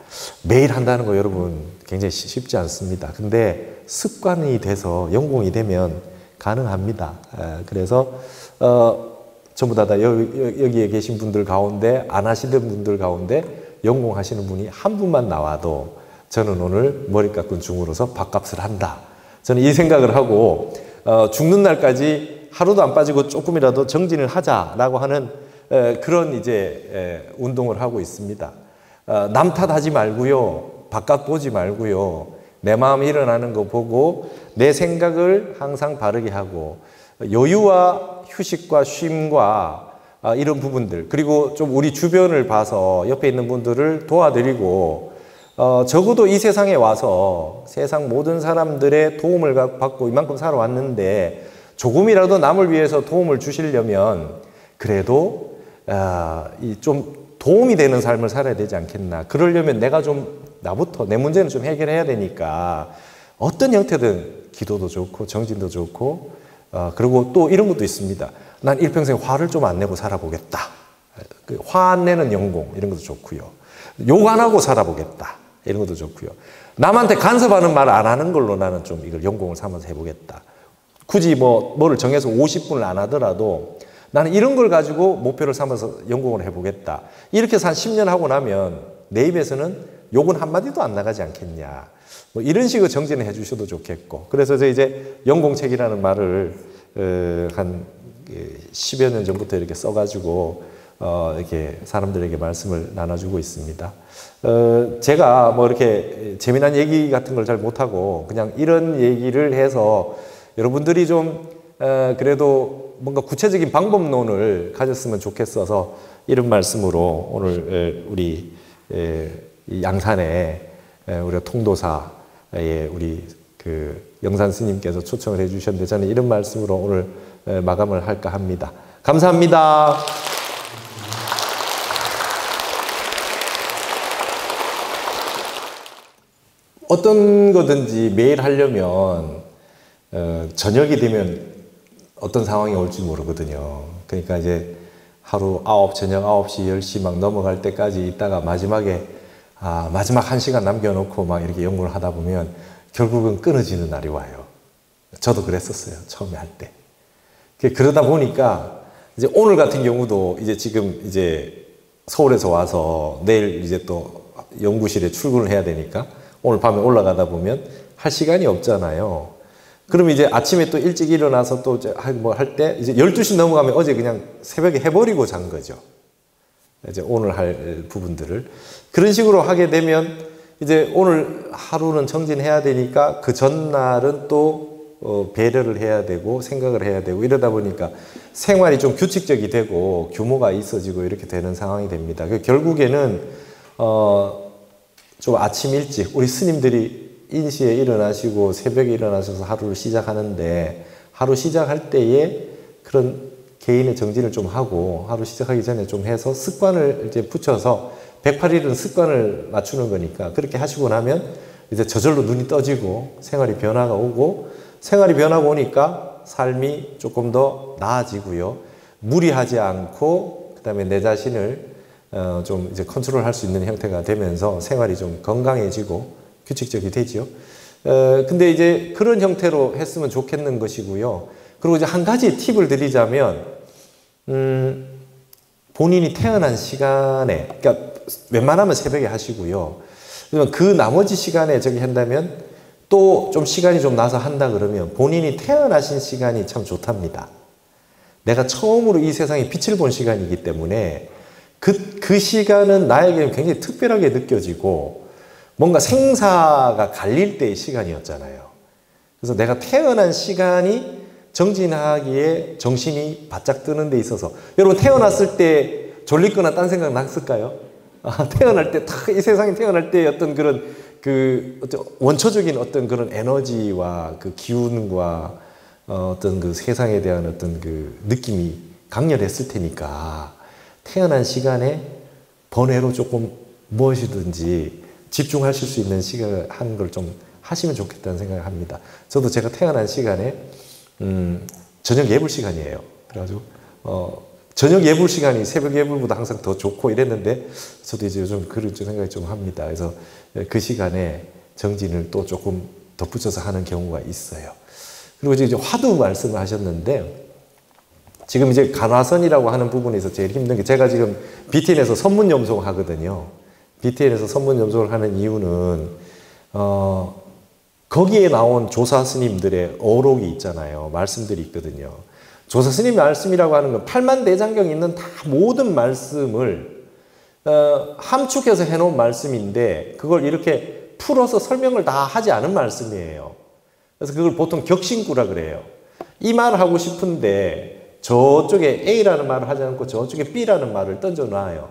매일 한다는 거 여러분 굉장히 쉽지 않습니다. 근데 습관이 돼서 연공이 되면 가능합니다. 그래서 전부 다 여기에 계신 분들 가운데, 안 하시던 분들 가운데 연공하시는 분이 한 분만 나와도 저는 오늘 머리 깎은 중으로서 밥값을 한다. 저는 이 생각을 하고 죽는 날까지 하루도 안 빠지고 조금이라도 정진을 하자라고 하는 그런 이제 운동을 하고 있습니다. 남 탓하지 말고요, 바깥 보지 말고요, 내 마음이 일어나는 거 보고 내 생각을 항상 바르게 하고, 여유와 휴식과 쉼과 이런 부분들, 그리고 좀 우리 주변을 봐서 옆에 있는 분들을 도와드리고, 적어도 이 세상에 와서 세상 모든 사람들의 도움을 받고 이만큼 살아왔는데 조금이라도 남을 위해서 도움을 주시려면 그래도 좀 도움이 되는 삶을 살아야 되지 않겠나. 그러려면 내가 좀, 나부터 내 문제는 좀 해결해야 되니까 어떤 형태든 기도도 좋고 정진도 좋고, 그리고 또 이런 것도 있습니다. 난 일평생 화를 좀 안 내고 살아보겠다. 화 안 내는 연공, 이런 것도 좋고요. 욕 안 하고 살아보겠다, 이런 것도 좋고요. 남한테 간섭하는 말 안 하는 걸로 나는 좀 이걸 연공을 삼아서 해보겠다. 굳이 뭐를 정해서 50분을 안 하더라도 나는 이런 걸 가지고 목표를 삼아서 연공을 해보겠다. 이렇게 해서 한 10년 하고 나면 내 입에서는 욕은 한마디도 안 나가지 않겠냐. 뭐 이런 식으로 정진을 해주셔도 좋겠고. 그래서 이제 연공책이라는 말을 한 10여 년 전부터 이렇게 써가지고 이렇게 사람들에게 말씀을 나눠주고 있습니다. 제가 뭐 이렇게 재미난 얘기 같은 걸 잘 못하고 그냥 이런 얘기를 해서 여러분들이 좀 그래도 뭔가 구체적인 방법론을 가졌으면 좋겠어서 이런 말씀으로 오늘 우리 양산에 우리 통도사의 우리 그 영산 스님께서 초청을 해주셨는데, 저는 이런 말씀으로 오늘 마감을 할까 합니다. 감사합니다. 어떤 거든지 매일 하려면 저녁이 되면 어떤 상황이 올지 모르거든요. 그러니까 이제 하루 저녁 9시, 10시 막 넘어갈 때까지 있다가 마지막에 마지막 1시간 남겨놓고 막 이렇게 연구를 하다 보면 결국은 끊어지는 날이 와요. 저도 그랬었어요. 처음에 할 때. 그러다 보니까 이제 오늘 같은 경우도 이제 지금 이제 서울에서 와서 내일 이제 또 연구실에 출근을 해야 되니까 오늘 밤에 올라가다 보면 할 시간이 없잖아요. 그럼 이제 아침에 또 일찍 일어나서 또 뭐 할 때 이제 12시 넘어가면 어제 그냥 새벽에 해버리고 잔 거죠. 이제 오늘 할 부분들을. 그런 식으로 하게 되면 이제 오늘 하루는 정진해야 되니까 그 전날은 또 배려를 해야 되고 생각을 해야 되고, 이러다 보니까 생활이 좀 규칙적이 되고 규모가 있어지고 이렇게 되는 상황이 됩니다. 결국에는 좀 아침 일찍 우리 스님들이 인시에 일어나시고 새벽에 일어나셔서 하루를 시작하는데, 하루 시작할 때에 그런 개인의 정진을 좀 하고 하루 시작하기 전에 좀 해서 습관을 이제 붙여서 108일은 습관을 맞추는 거니까 그렇게 하시고 나면 이제 저절로 눈이 떠지고 생활이 변화가 오고, 생활이 변화가 오니까 삶이 조금 더 나아지고요. 무리하지 않고 그다음에 내 자신을 좀 이제 컨트롤할 수 있는 형태가 되면서 생활이 좀 건강해지고 규칙적이 되지요. 근데 이제 그런 형태로 했으면 좋겠는 것이고요. 그리고 이제 한 가지 팁을 드리자면, 본인이 태어난 시간에, 그러니까 웬만하면 새벽에 하시고요. 그러면 그 나머지 시간에 저기 한다면 또 좀 시간이 좀 나서 한다 그러면 본인이 태어나신 시간이 참 좋답니다. 내가 처음으로 이 세상에 빛을 본 시간이기 때문에 그 시간은 나에게는 굉장히 특별하게 느껴지고 뭔가 생사가 갈릴 때의 시간이었잖아요. 그래서 내가 태어난 시간이 정진하기에 정신이 바짝 뜨는 데 있어서, 여러분 태어났을 때 졸리거나 딴 생각 났을까요? 태어날 때, 이 세상에 태어날 때 어떤 그런 원초적인 어떤 그런 에너지와 그 기운과 어떤 그 세상에 대한 어떤 그 느낌이 강렬했을 테니까 태어난 시간에 번외로 조금 무엇이든지 집중하실 수 있는 시간을 하는 걸 좀 하시면 좋겠다는 생각을 합니다. 저도 제가 태어난 시간에 저녁 예불 시간이에요. 그래가지고 저녁 예불 시간이 새벽 예불보다 항상 더 좋고 이랬는데 저도 이제 요즘 그런 생각을 좀 합니다. 그래서 그 시간에 정진을 또 조금 덧붙여서 하는 경우가 있어요. 그리고 이제 화두 말씀을 하셨는데 지금 이제 간화선이라고 하는 부분에서 제일 힘든 게, 제가 지금 BTN에서 선문염송 하거든요. BTN에서 선문염송을 하는 이유는 거기에 나온 조사 스님들의 어록이 있잖아요. 말씀들이 있거든요. 조사 스님 말씀이라고 하는 건 팔만대장경에 있는 다 모든 말씀을 함축해서 해놓은 말씀인데 그걸 이렇게 풀어서 설명을 다 하지 않은 말씀이에요. 그래서 그걸 보통 격신구라 그래요. 이 말을 하고 싶은데 저쪽에 A라는 말을 하지 않고 저쪽에 B라는 말을 던져놔요.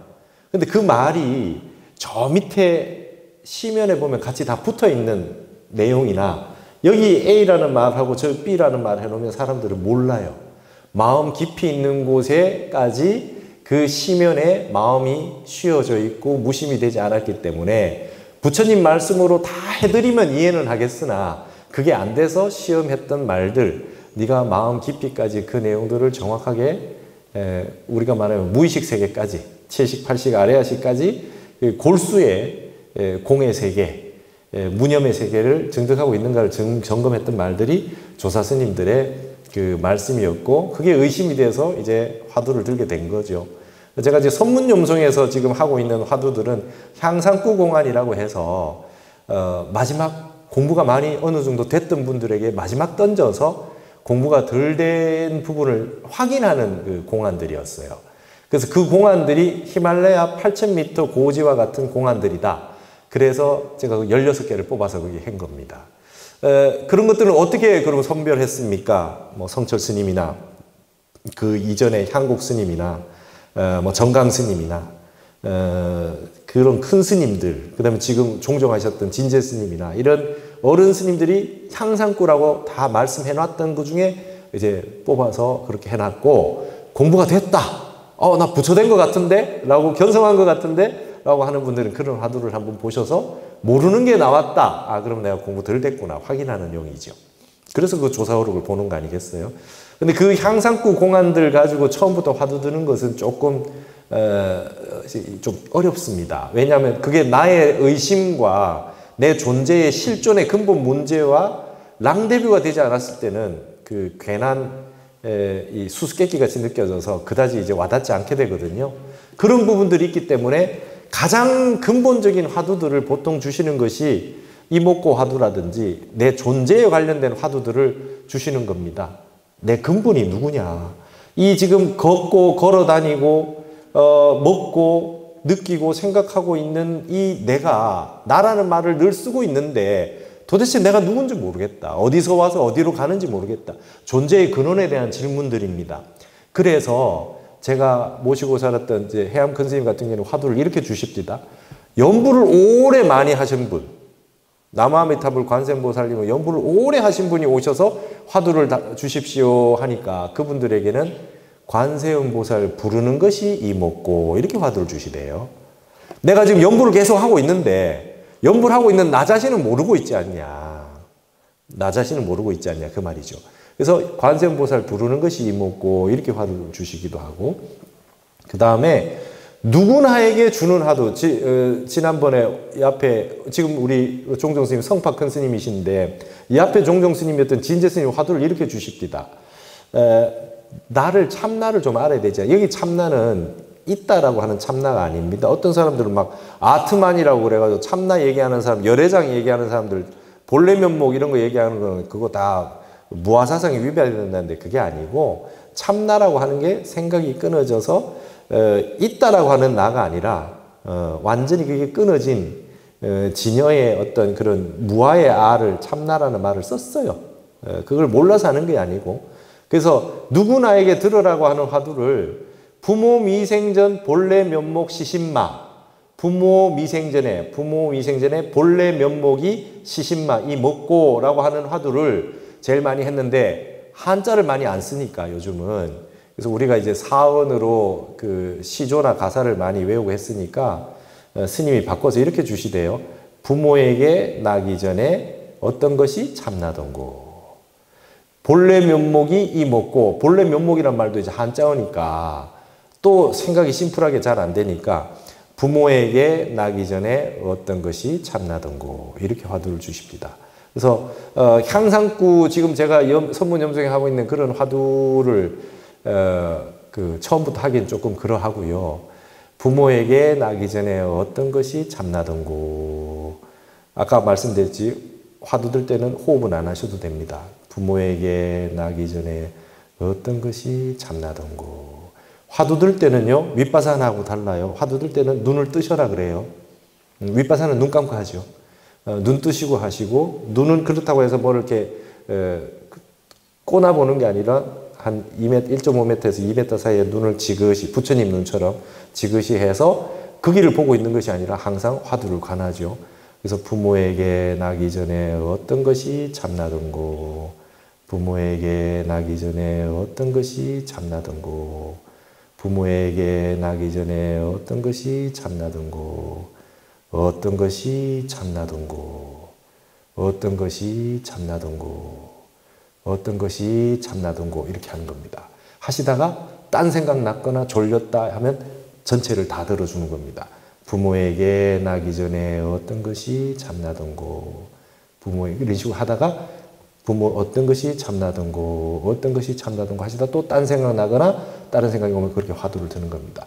근데 그 말이 저 밑에 시면에 보면 같이 다 붙어 있는 내용이나 여기 A라는 말하고 저 B라는 말을 해놓으면 사람들은 몰라요. 마음 깊이 있는 곳에까지 그 시면에 마음이 쉬어져 있고 무심이 되지 않았기 때문에 부처님 말씀으로 다 해드리면 이해는 하겠으나 그게 안 돼서 시험했던 말들, 네가 마음 깊이까지 그 내용들을 정확하게 우리가 말하면 무의식 세계까지 7식, 8식, 아레아식까지 골수의 공의 세계, 무념의 세계를 증득하고 있는가를 점검했던 말들이 조사 스님들의 그 말씀이었고 그게 의심이 돼서 이제 화두를 들게 된 거죠. 제가 이제 선문염송에서 지금 하고 있는 화두들은 향상구공안이라고 해서 마지막 공부가 많이 어느 정도 됐던 분들에게 마지막 던져서 공부가 덜 된 부분을 확인하는 그 공안들이었어요. 그래서 그 공안들이 히말라야 8,000m 고지와 같은 공안들이다. 그래서 제가 16개를 뽑아서 거기 한 겁니다. 그런 것들은 어떻게 그럼 선별했습니까? 뭐 성철 스님이나 그 이전에 향국 스님이나 뭐 정강 스님이나 그런 큰 스님들, 그 다음에 지금 종종하셨던 진제 스님이나 이런 어른 스님들이 향상구라고 다 말씀해 놨던 것 중에 이제 뽑아서 그렇게 해놨고, 공부가 됐다. 나 부처된 것 같은데? 라고 견성한 것 같은데? 라고 하는 분들은 그런 화두를 한번 보셔서 모르는 게 나왔다. 그럼 내가 공부 덜 됐구나. 확인하는 용이죠. 그래서 그 조사오록을 보는 거 아니겠어요? 근데 그 향상구 공안들 가지고 처음부터 화두 드는 것은 조금 좀 어렵습니다. 왜냐하면 그게 나의 의심과 내 존재의 실존의 근본 문제와 랑대뷰가 되지 않았을 때는 그 괜한 이 수수께끼 같이 느껴져서 그다지 이제 와닿지 않게 되거든요. 그런 부분들이 있기 때문에 가장 근본적인 화두들을 보통 주시는 것이 이목고 화두라든지 내 존재에 관련된 화두들을 주시는 겁니다. 내 근본이 누구냐. 이 지금 걷고 걸어 다니고 먹고 느끼고 생각하고 있는 이 내가, 나라는 말을 늘 쓰고 있는데 도대체 내가 누군지 모르겠다. 어디서 와서 어디로 가는지 모르겠다. 존재의 근원에 대한 질문들입니다. 그래서 제가 모시고 살았던 이제 해암 큰 스님 같은 경우는 화두를 이렇게 주십니다. 연부를 오래 많이 하신 분, 남아미타불 관세음보살님은 연부를 오래 하신 분이 오셔서 화두를 주십시오 하니까 그분들에게는 관세음보살 부르는 것이 이목고 이렇게 화두를 주시대요. 내가 지금 연부를 계속 하고 있는데 연부를 하고 있는 나 자신은 모르고 있지 않냐. 나 자신은 모르고 있지 않냐 그 말이죠. 그래서 관세음보살 부르는 것이 이목고 이렇게 화두를 주시기도 하고, 그 다음에 누구나에게 주는 화두, 지난번에 이 앞에 지금 우리 종정스님 성파 큰 스님이신데 이 앞에 종정스님이었던 진제스님 화두를 이렇게 주십니다. 나를 참나를 좀 알아야 되지. 여기 참나는 있다라고 하는 참나가 아닙니다. 어떤 사람들은 막 아트만이라고 그래가지고 참나 얘기하는 사람, 열애장 얘기하는 사람들, 본래 면목 이런 거 얘기하는 거는 그거 다 무아사상에 위배된다는데 그게 아니고 참나라고 하는 게 생각이 끊어져서 있다라고 하는 나가 아니라 완전히 그게 끊어진 진여의 어떤 그런 무아의 아를 참나라는 말을 썼어요. 그걸 몰라서 하는 게 아니고 그래서 누구나에게 들으라고 하는 화두를 부모 미생전 본래 면목 시신마 부모 미생전에 본래 면목이 시신마 이 먹고라고 하는 화두를 제일 많이 했는데 한자를 많이 안 쓰니까 요즘은 그래서 우리가 이제 사언으로 그 시조나 가사를 많이 외우고 했으니까 스님이 바꿔서 이렇게 주시대요. 부모에게 나기 전에 어떤 것이 참나던고. 본래 면목이 이 먹고 본래 면목이란 말도 이제 한자어니까 또 생각이 심플하게 잘 안 되니까 부모에게 나기 전에 어떤 것이 참나던고 이렇게 화두를 주십니다. 그래서 향상구 지금 제가 선문염송에 하고 있는 그런 화두를 그 처음부터 하기엔 조금 그러하고요. 부모에게 나기 전에 어떤 것이 참나던고. 아까 말씀드렸지 화두 들 때는 호흡은 안 하셔도 됩니다. 부모에게 나기 전에 어떤 것이 참나던고. 화두 들 때는요 윗바사나하고 달라요. 화두 들 때는 눈을 뜨셔라 그래요. 윗바사는 눈 감고 하죠. 눈 뜨시고 하시고 눈은 그렇다고 해서 뭐 이렇게 꼬나보는 게 아니라 한 2m, 1.5m에서 2m 사이에 눈을 지그시 부처님 눈처럼 지그시 해서 그 길을 보고 있는 것이 아니라 항상 화두를 관하죠. 그래서 부모에게 나기 전에 어떤 것이 참나던고 부모에게 나기 전에 어떤 것이 참나던고 부모에게 나기 전에 어떤 것이 참나던고 어떤 것이 참나던고 어떤 것이 참나던고 어떤 것이 참나던고 이렇게 하는 겁니다. 하시다가 딴 생각 났거나 졸렸다 하면 전체를 다 들어주는 겁니다. 부모에게 나기 전에 어떤 것이 참나던고 부모에게 이런 식으로 하다가 부모 어떤 것이 참나던고 어떤 것이 참나던고 하시다 또 딴 생각 나거나 다른 생각이 오면 그렇게 화두를 드는 겁니다.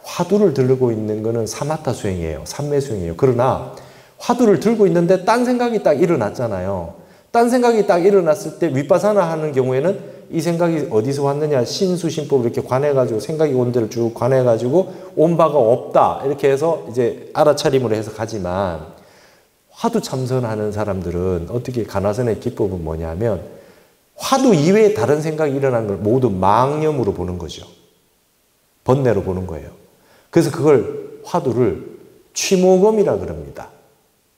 화두를 들고 있는 것은 사마타 수행이에요. 삼매 수행이에요. 그러나 화두를 들고 있는데 딴 생각이 딱 일어났잖아요. 딴 생각이 딱 일어났을 때 윗바사나 하는 경우에는 이 생각이 어디서 왔느냐 신수신법 이렇게 관해가지고 생각이 온 데를 쭉 관해가지고 온 바가 없다 이렇게 해서 이제 알아차림으로 해서 가지만 화두 참선하는 사람들은 어떻게 가나선의 기법은 뭐냐면 화두 이외에 다른 생각이 일어나는 걸 모두 망념으로 보는 거죠. 번뇌로 보는 거예요. 그래서 그걸 화두를 취모검이라 그럽니다.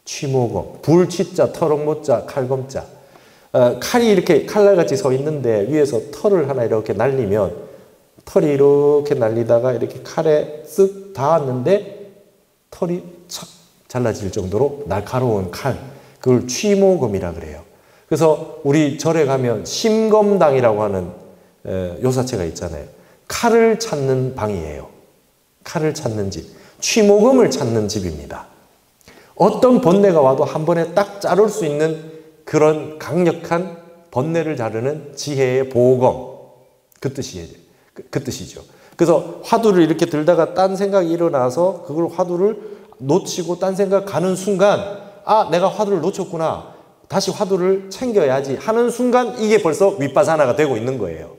취모검. 불취자, 터럭모자, 칼검자. 칼이 이렇게 칼날같이 서 있는데 위에서 털을 하나 이렇게 날리면 털이 이렇게 날리다가 이렇게 칼에 쓱 닿았는데 털이 착 잘라질 정도로 날카로운 칼. 그걸 취모검이라 그래요. 그래서 우리 절에 가면 심검당이라고 하는 요사체가 있잖아요. 칼을 찾는 방이에요. 칼을 찾는 집. 취모검을 찾는 집입니다. 어떤 번뇌가 와도 한 번에 딱 자를 수 있는 그런 강력한 번뇌를 자르는 지혜의 보검. 그 뜻이죠. 그래서 화두를 이렇게 들다가 딴 생각이 일어나서 그걸 화두를 놓치고 딴 생각 가는 순간 아, 내가 화두를 놓쳤구나. 다시 화두를 챙겨야지 하는 순간 이게 벌써 윗바사나가 되고 있는 거예요.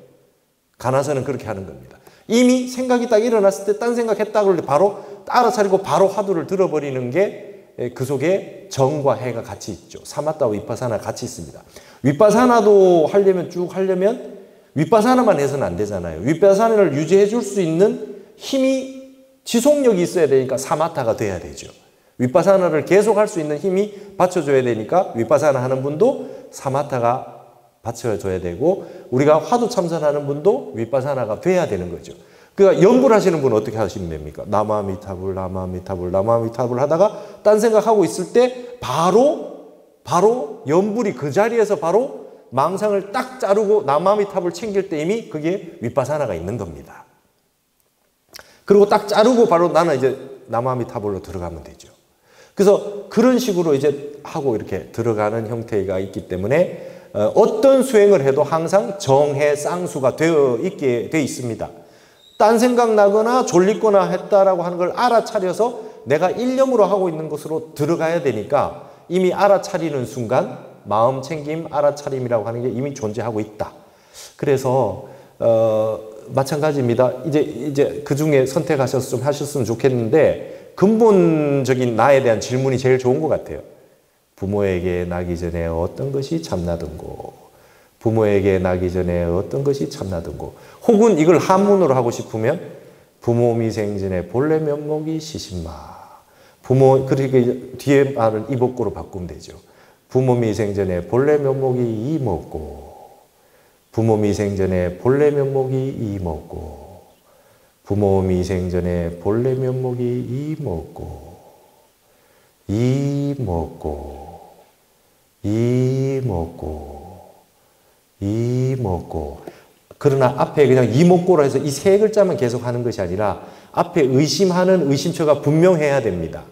가나서는 그렇게 하는 겁니다. 이미 생각이 딱 일어났을 때 딴 생각했다 그럴 때 바로 알아차리고 바로 화두를 들어버리는 게 그 속에 정과 해가 같이 있죠. 사마타와 윗바사나 같이 있습니다. 윗바사나도 하려면 쭉 하려면 윗바사나만 해서는 안 되잖아요. 윗바사나를 유지해 줄 수 있는 힘이 지속력이 있어야 되니까 사마타가 돼야 되죠. 윗바사나를 계속 할 수 있는 힘이 받쳐줘야 되니까 윗바사나 하는 분도 사마타가 받쳐줘야 되고 우리가 화두 참선하는 분도 윗바사나가 돼야 되는 거죠. 그러니까 연불 하시는 분은 어떻게 하시면 됩니까? 나마미타불 하다가 딴 생각하고 있을 때 바로 연불이 그 자리에서 바로 망상을 딱 자르고 나마미타불 챙길 때 이미 그게 윗바사나가 있는 겁니다. 그리고 딱 자르고 바로 나는 이제 나마미타불로 들어가면 되죠. 그래서 그런 식으로 이제 하고 이렇게 들어가는 형태가 있기 때문에 어떤 수행을 해도 항상 정해 쌍수가 되어 있게 돼 있습니다. 딴 생각 나거나 졸리거나 했다라고 하는 걸 알아차려서 내가 일념으로 하고 있는 것으로 들어가야 되니까 이미 알아차리는 순간 마음 챙김, 알아차림이라고 하는 게 이미 존재하고 있다. 그래서 마찬가지입니다. 이제 그 중에 선택하셔서 좀 하셨으면 좋겠는데 근본적인 나에 대한 질문이 제일 좋은 것 같아요. 부모에게 나기 전에 어떤 것이 참나든고, 부모에게 나기 전에 어떤 것이 참나든고, 혹은 이걸 한문으로 하고 싶으면 부모 미생전에 본래 면목이 시신마. 부모, 그렇게 뒤에 말은 이복구로 바꾸면 되죠. 부모 미생전에 본래 면목이 이목고, 부모 미생전에 본래 면목이 이목고, 부모 미생전에 본래 면목이 이목고, 이목고, 이목고, 이목고. 그러나 앞에 그냥 이목고로 해서 이 세 글자만 계속 하는 것이 아니라 앞에 의심하는 의심처가 분명해야 됩니다.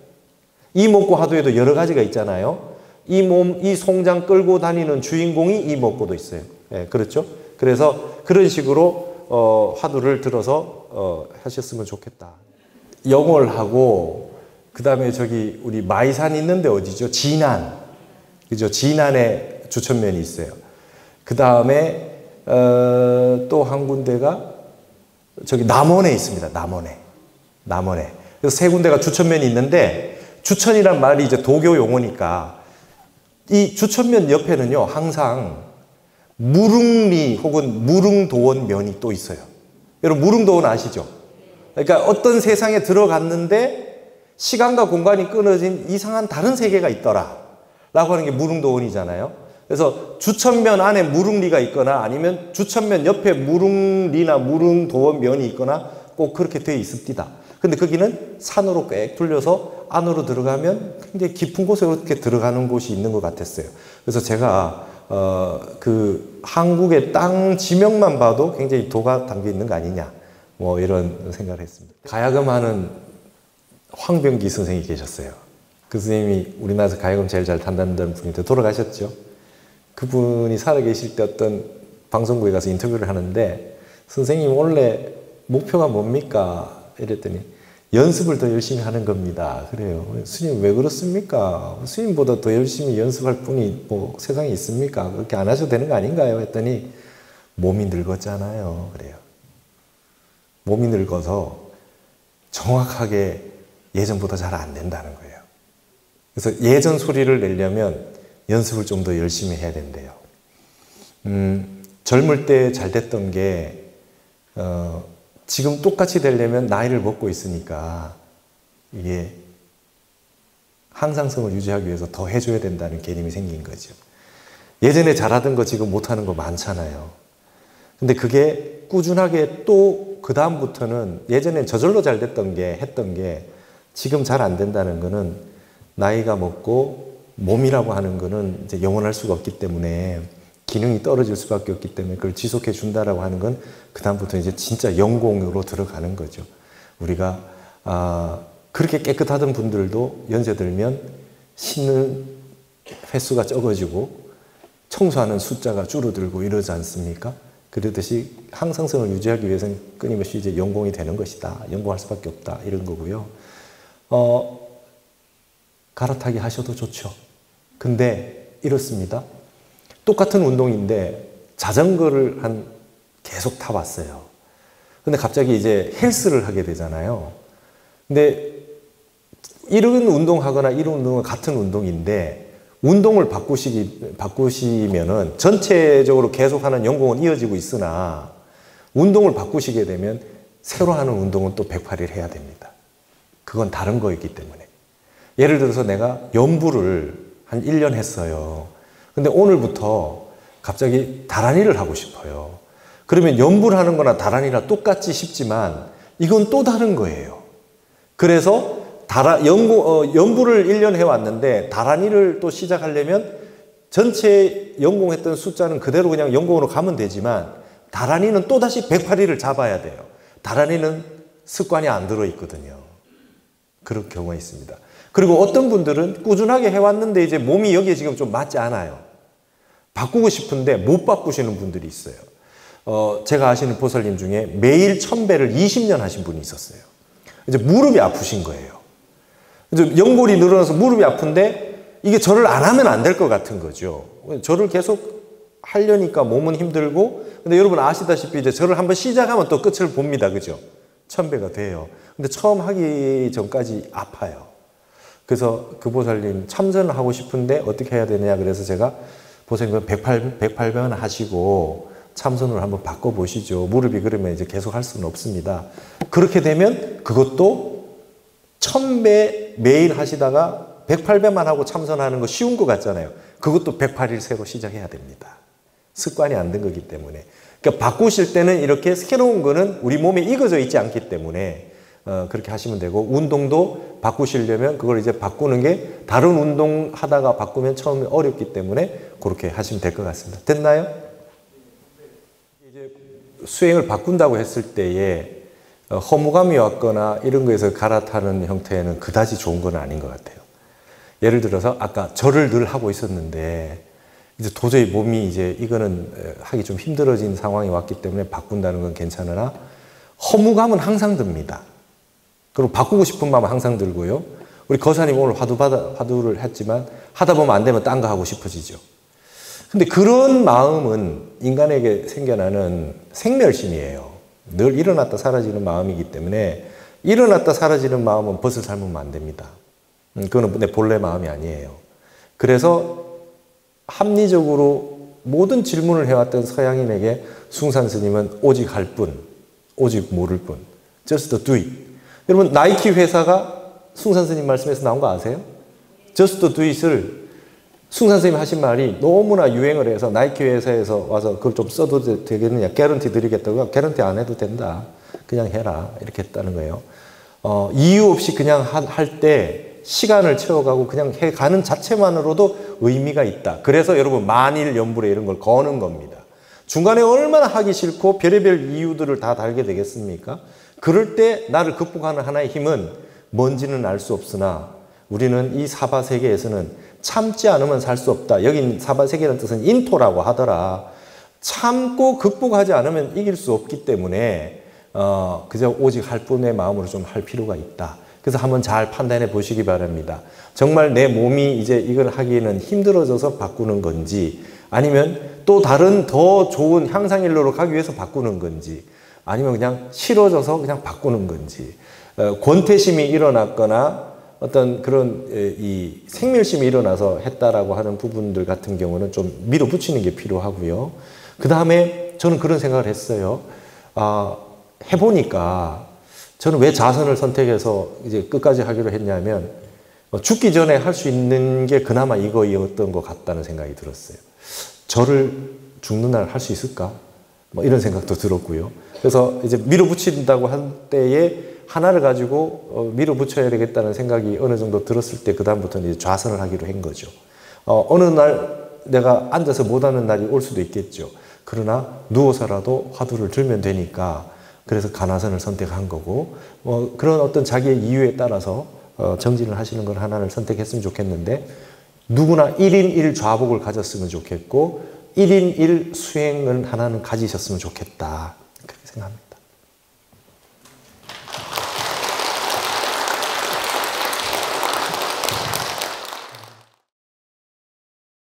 이목고 하도에도 여러 가지가 있잖아요. 이 송장 끌고 다니는 주인공이 이목고도 있어요. 네, 그렇죠? 그래서 그런 식으로 화두를 들어서 하셨으면 좋겠다. 영월하고 그 다음에 저기 우리 마이산 있는데 어디죠? 진안. 그죠? 진안에 주천면이 있어요. 그 다음에 또 한 군데가 저기 남원에 있습니다. 남원에. 그래서 세 군데가 주천면이 있는데 주천이란 말이 이제 도교 용어니까 이 주천면 옆에는요 항상 무릉리 혹은 무릉도원면이 또 있어요. 여러분 무릉도원 아시죠? 그러니까 어떤 세상에 들어갔는데 시간과 공간이 끊어진 이상한 다른 세계가 있더라 라고 하는 게 무릉도원이잖아요. 그래서 주천면 안에 무릉리가 있거나 아니면 주천면 옆에 무릉리나 무릉도원면이 있거나 꼭 그렇게 되어 있습니다. 근데 거기는 산으로 꽤 둘려서 안으로 들어가면 굉장히 깊은 곳에 이렇게 들어가는 곳이 있는 것 같았어요. 그래서 제가 그 한국의 땅 지명만 봐도 굉장히 도가 담겨 있는 거 아니냐 뭐 이런 생각을 했습니다. 가야금하는 황병기 선생님이 계셨어요. 그 선생님이 우리나라에서 가야금 제일 잘 탄다는 분인데 돌아가셨죠. 그분이 살아계실 때 어떤 방송국에 가서 인터뷰를 하는데 선생님 원래 목표가 뭡니까? 이랬더니 연습을 더 열심히 하는 겁니다. 그래요. 스님 왜 그렇습니까? 스님보다 더 열심히 연습할 분이 뭐 세상에 있습니까? 그렇게 안 하셔도 되는 거 아닌가요? 했더니 몸이 늙었잖아요. 그래요. 몸이 늙어서 정확하게 예전보다 잘 안 된다는 거예요. 그래서 예전 소리를 내려면 연습을 좀 더 열심히 해야 된대요. 젊을 때 잘 됐던 게 지금 똑같이 되려면 나이를 먹고 있으니까 이게 항상성을 유지하기 위해서 더 해줘야 된다는 개념이 생긴 거죠. 예전에 잘하던 거 지금 못하는 거 많잖아요. 근데 그게 꾸준하게 또 그 다음부터는 예전엔 저절로 잘 됐던 게 했던 게 지금 잘 안 된다는 거는 나이가 먹고 몸이라고 하는 거는 이제 영원할 수가 없기 때문에 기능이 떨어질 수밖에 없기 때문에 그걸 지속해 준다라고 하는 건 그다음부터 이제 진짜 영공으로 들어가는 거죠. 우리가 그렇게 깨끗하던 분들도 연세 들면 씻는 횟수가 적어지고 청소하는 숫자가 줄어들고 이러지 않습니까? 그러듯이 항상성을 유지하기 위해서는 끊임없이 이제 영공이 되는 것이다. 영공할 수밖에 없다. 이런 거고요. 갈아타기 하셔도 좋죠. 근데 이렇습니다. 똑같은 운동인데 자전거를 계속 타봤어요. 근데 갑자기 이제 헬스를 하게 되잖아요. 근데 이런 운동하거나 이런 운동은 같은 운동인데 운동을 바꾸시면은 전체적으로 계속하는 연공은 이어지고 있으나 운동을 바꾸시게 되면 새로 하는 운동은 또 108일 해야 됩니다. 그건 다른 거였기 때문에. 예를 들어서 내가 연부를 한 1년 했어요. 근데 오늘부터 갑자기 다란이를 하고 싶어요. 그러면 연부를 하는 거나 다란이나 똑같지 싶지만 이건 또 다른 거예요. 그래서 연부를 1년 해왔는데 다란이를 또 시작하려면 전체 연공했던 숫자는 그대로 그냥 연공으로 가면 되지만 다란이는 또다시 108일을 잡아야 돼요. 다란이는 습관이 안 들어있거든요. 그런 경우가 있습니다. 그리고 어떤 분들은 꾸준하게 해왔는데 이제 몸이 여기에 지금 좀 맞지 않아요. 바꾸고 싶은데 못 바꾸시는 분들이 있어요. 제가 아시는 보살님 중에 매일 1000배를 20년 하신 분이 있었어요. 이제 무릎이 아프신 거예요. 이제 연골이 늘어나서 무릎이 아픈데 이게 절을 안 하면 안 될 것 같은 거죠. 절을 계속 하려니까 몸은 힘들고, 근데 여러분 아시다시피 이제 절을 한번 시작하면 또 끝을 봅니다. 그죠? 1000배가 돼요. 근데 처음 하기 전까지 아파요. 그래서 그 보살님 참선을 하고 싶은데 어떻게 해야 되느냐. 그래서 제가 보살님 108배만 하시고 참선을 한번 바꿔보시죠. 무릎이 그러면 이제 계속 할 수는 없습니다. 그렇게 되면 그것도 1000배 매일 하시다가 108배만 하고 참선하는 거 쉬운 것 같잖아요. 그것도 108일 새로 시작해야 됩니다. 습관이 안 된 거기 때문에. 그러니까 바꾸실 때는 이렇게 새로운 거는 우리 몸에 익어져 있지 않기 때문에 그렇게 하시면 되고, 운동도 바꾸시려면 그걸 이제 바꾸는 게 다른 운동 하다가 바꾸면 처음에 어렵기 때문에 그렇게 하시면 될 것 같습니다. 됐나요? 이제 수행을 바꾼다고 했을 때에 허무감이 왔거나 이런 거에서 갈아타는 형태는 그다지 좋은 건 아닌 것 같아요. 예를 들어서 아까 절을 늘 하고 있었는데 이제 도저히 몸이 이제 이거는 하기 좀 힘들어진 상황이 왔기 때문에 바꾼다는 건 괜찮으나 허무감은 항상 듭니다. 그리고 바꾸고 싶은 마음은 항상 들고요. 우리 거사님 오늘 화두를 했지만 하다 보면 안 되면 딴 거 하고 싶어지죠. 근데 그런 마음은 인간에게 생겨나는 생멸심이에요. 늘 일어났다 사라지는 마음이기 때문에 일어났다 사라지는 마음은 벗을 삶으면 안 됩니다. 그거는 내 본래 마음이 아니에요. 그래서 합리적으로 모든 질문을 해왔던 서양인에게 숭산 스님은 오직 할 뿐, 오직 모를 뿐, just do it. 여러분 나이키 회사가 숭산 스님 말씀에서 나온 거 아세요? just do it을 숭산 스님이 하신 말이 너무나 유행을 해서 나이키 회사에서 와서 그걸 좀 써도 되겠느냐, 개런티 드리겠다고. 개런티 안 해도 된다, 그냥 해라, 이렇게 했다는 거예요. 이유 없이 그냥 할 때 시간을 채워가고 그냥 해가는 자체만으로도 의미가 있다. 그래서 여러분 만일 연불에 이런 걸 거는 겁니다. 중간에 얼마나 하기 싫고 별의별 이유들을 다 달게 되겠습니까? 그럴 때 나를 극복하는 하나의 힘은 뭔지는 알 수 없으나 우리는 이 사바세계에서는 참지 않으면 살 수 없다. 여기 사바세계라는 뜻은 인토라고 하더라. 참고 극복하지 않으면 이길 수 없기 때문에 그저 오직 할 뿐의 마음으로 좀 할 필요가 있다. 그래서 한번 잘 판단해 보시기 바랍니다. 정말 내 몸이 이제 이걸 하기에는 힘들어져서 바꾸는 건지, 아니면 또 다른 더 좋은 향상일로로 가기 위해서 바꾸는 건지, 아니면 그냥 싫어져서 그냥 바꾸는 건지, 권태심이 일어났거나 어떤 그런 이 생멸심이 일어나서 했다라고 하는 부분들 같은 경우는 좀 밀어붙이는 게 필요하고요. 그 다음에 저는 그런 생각을 했어요. 해보니까 저는 왜 자선을 선택해서 이제 끝까지 하기로 했냐면 죽기 전에 할 수 있는 게 그나마 이거였던 것 같다는 생각이 들었어요. 저를 죽는 날 할 수 있을까? 뭐 이런 생각도 들었고요. 그래서 이제 밀어붙인다고 할 때에 하나를 가지고 밀어붙여야 되겠다는 생각이 어느 정도 들었을 때 그다음부터는 이제 좌선을 하기로 한 거죠. 어느 날 내가 앉아서 못하는 날이 올 수도 있겠죠. 그러나 누워서라도 화두를 들면 되니까 그래서 가나선을 선택한 거고, 그런 어떤 자기의 이유에 따라서 정진을 하시는 걸 하나를 선택했으면 좋겠는데, 누구나 1인 1 좌복을 가졌으면 좋겠고 1인 1 수행을 하나는 가지셨으면 좋겠다, 그렇게 생각합니다.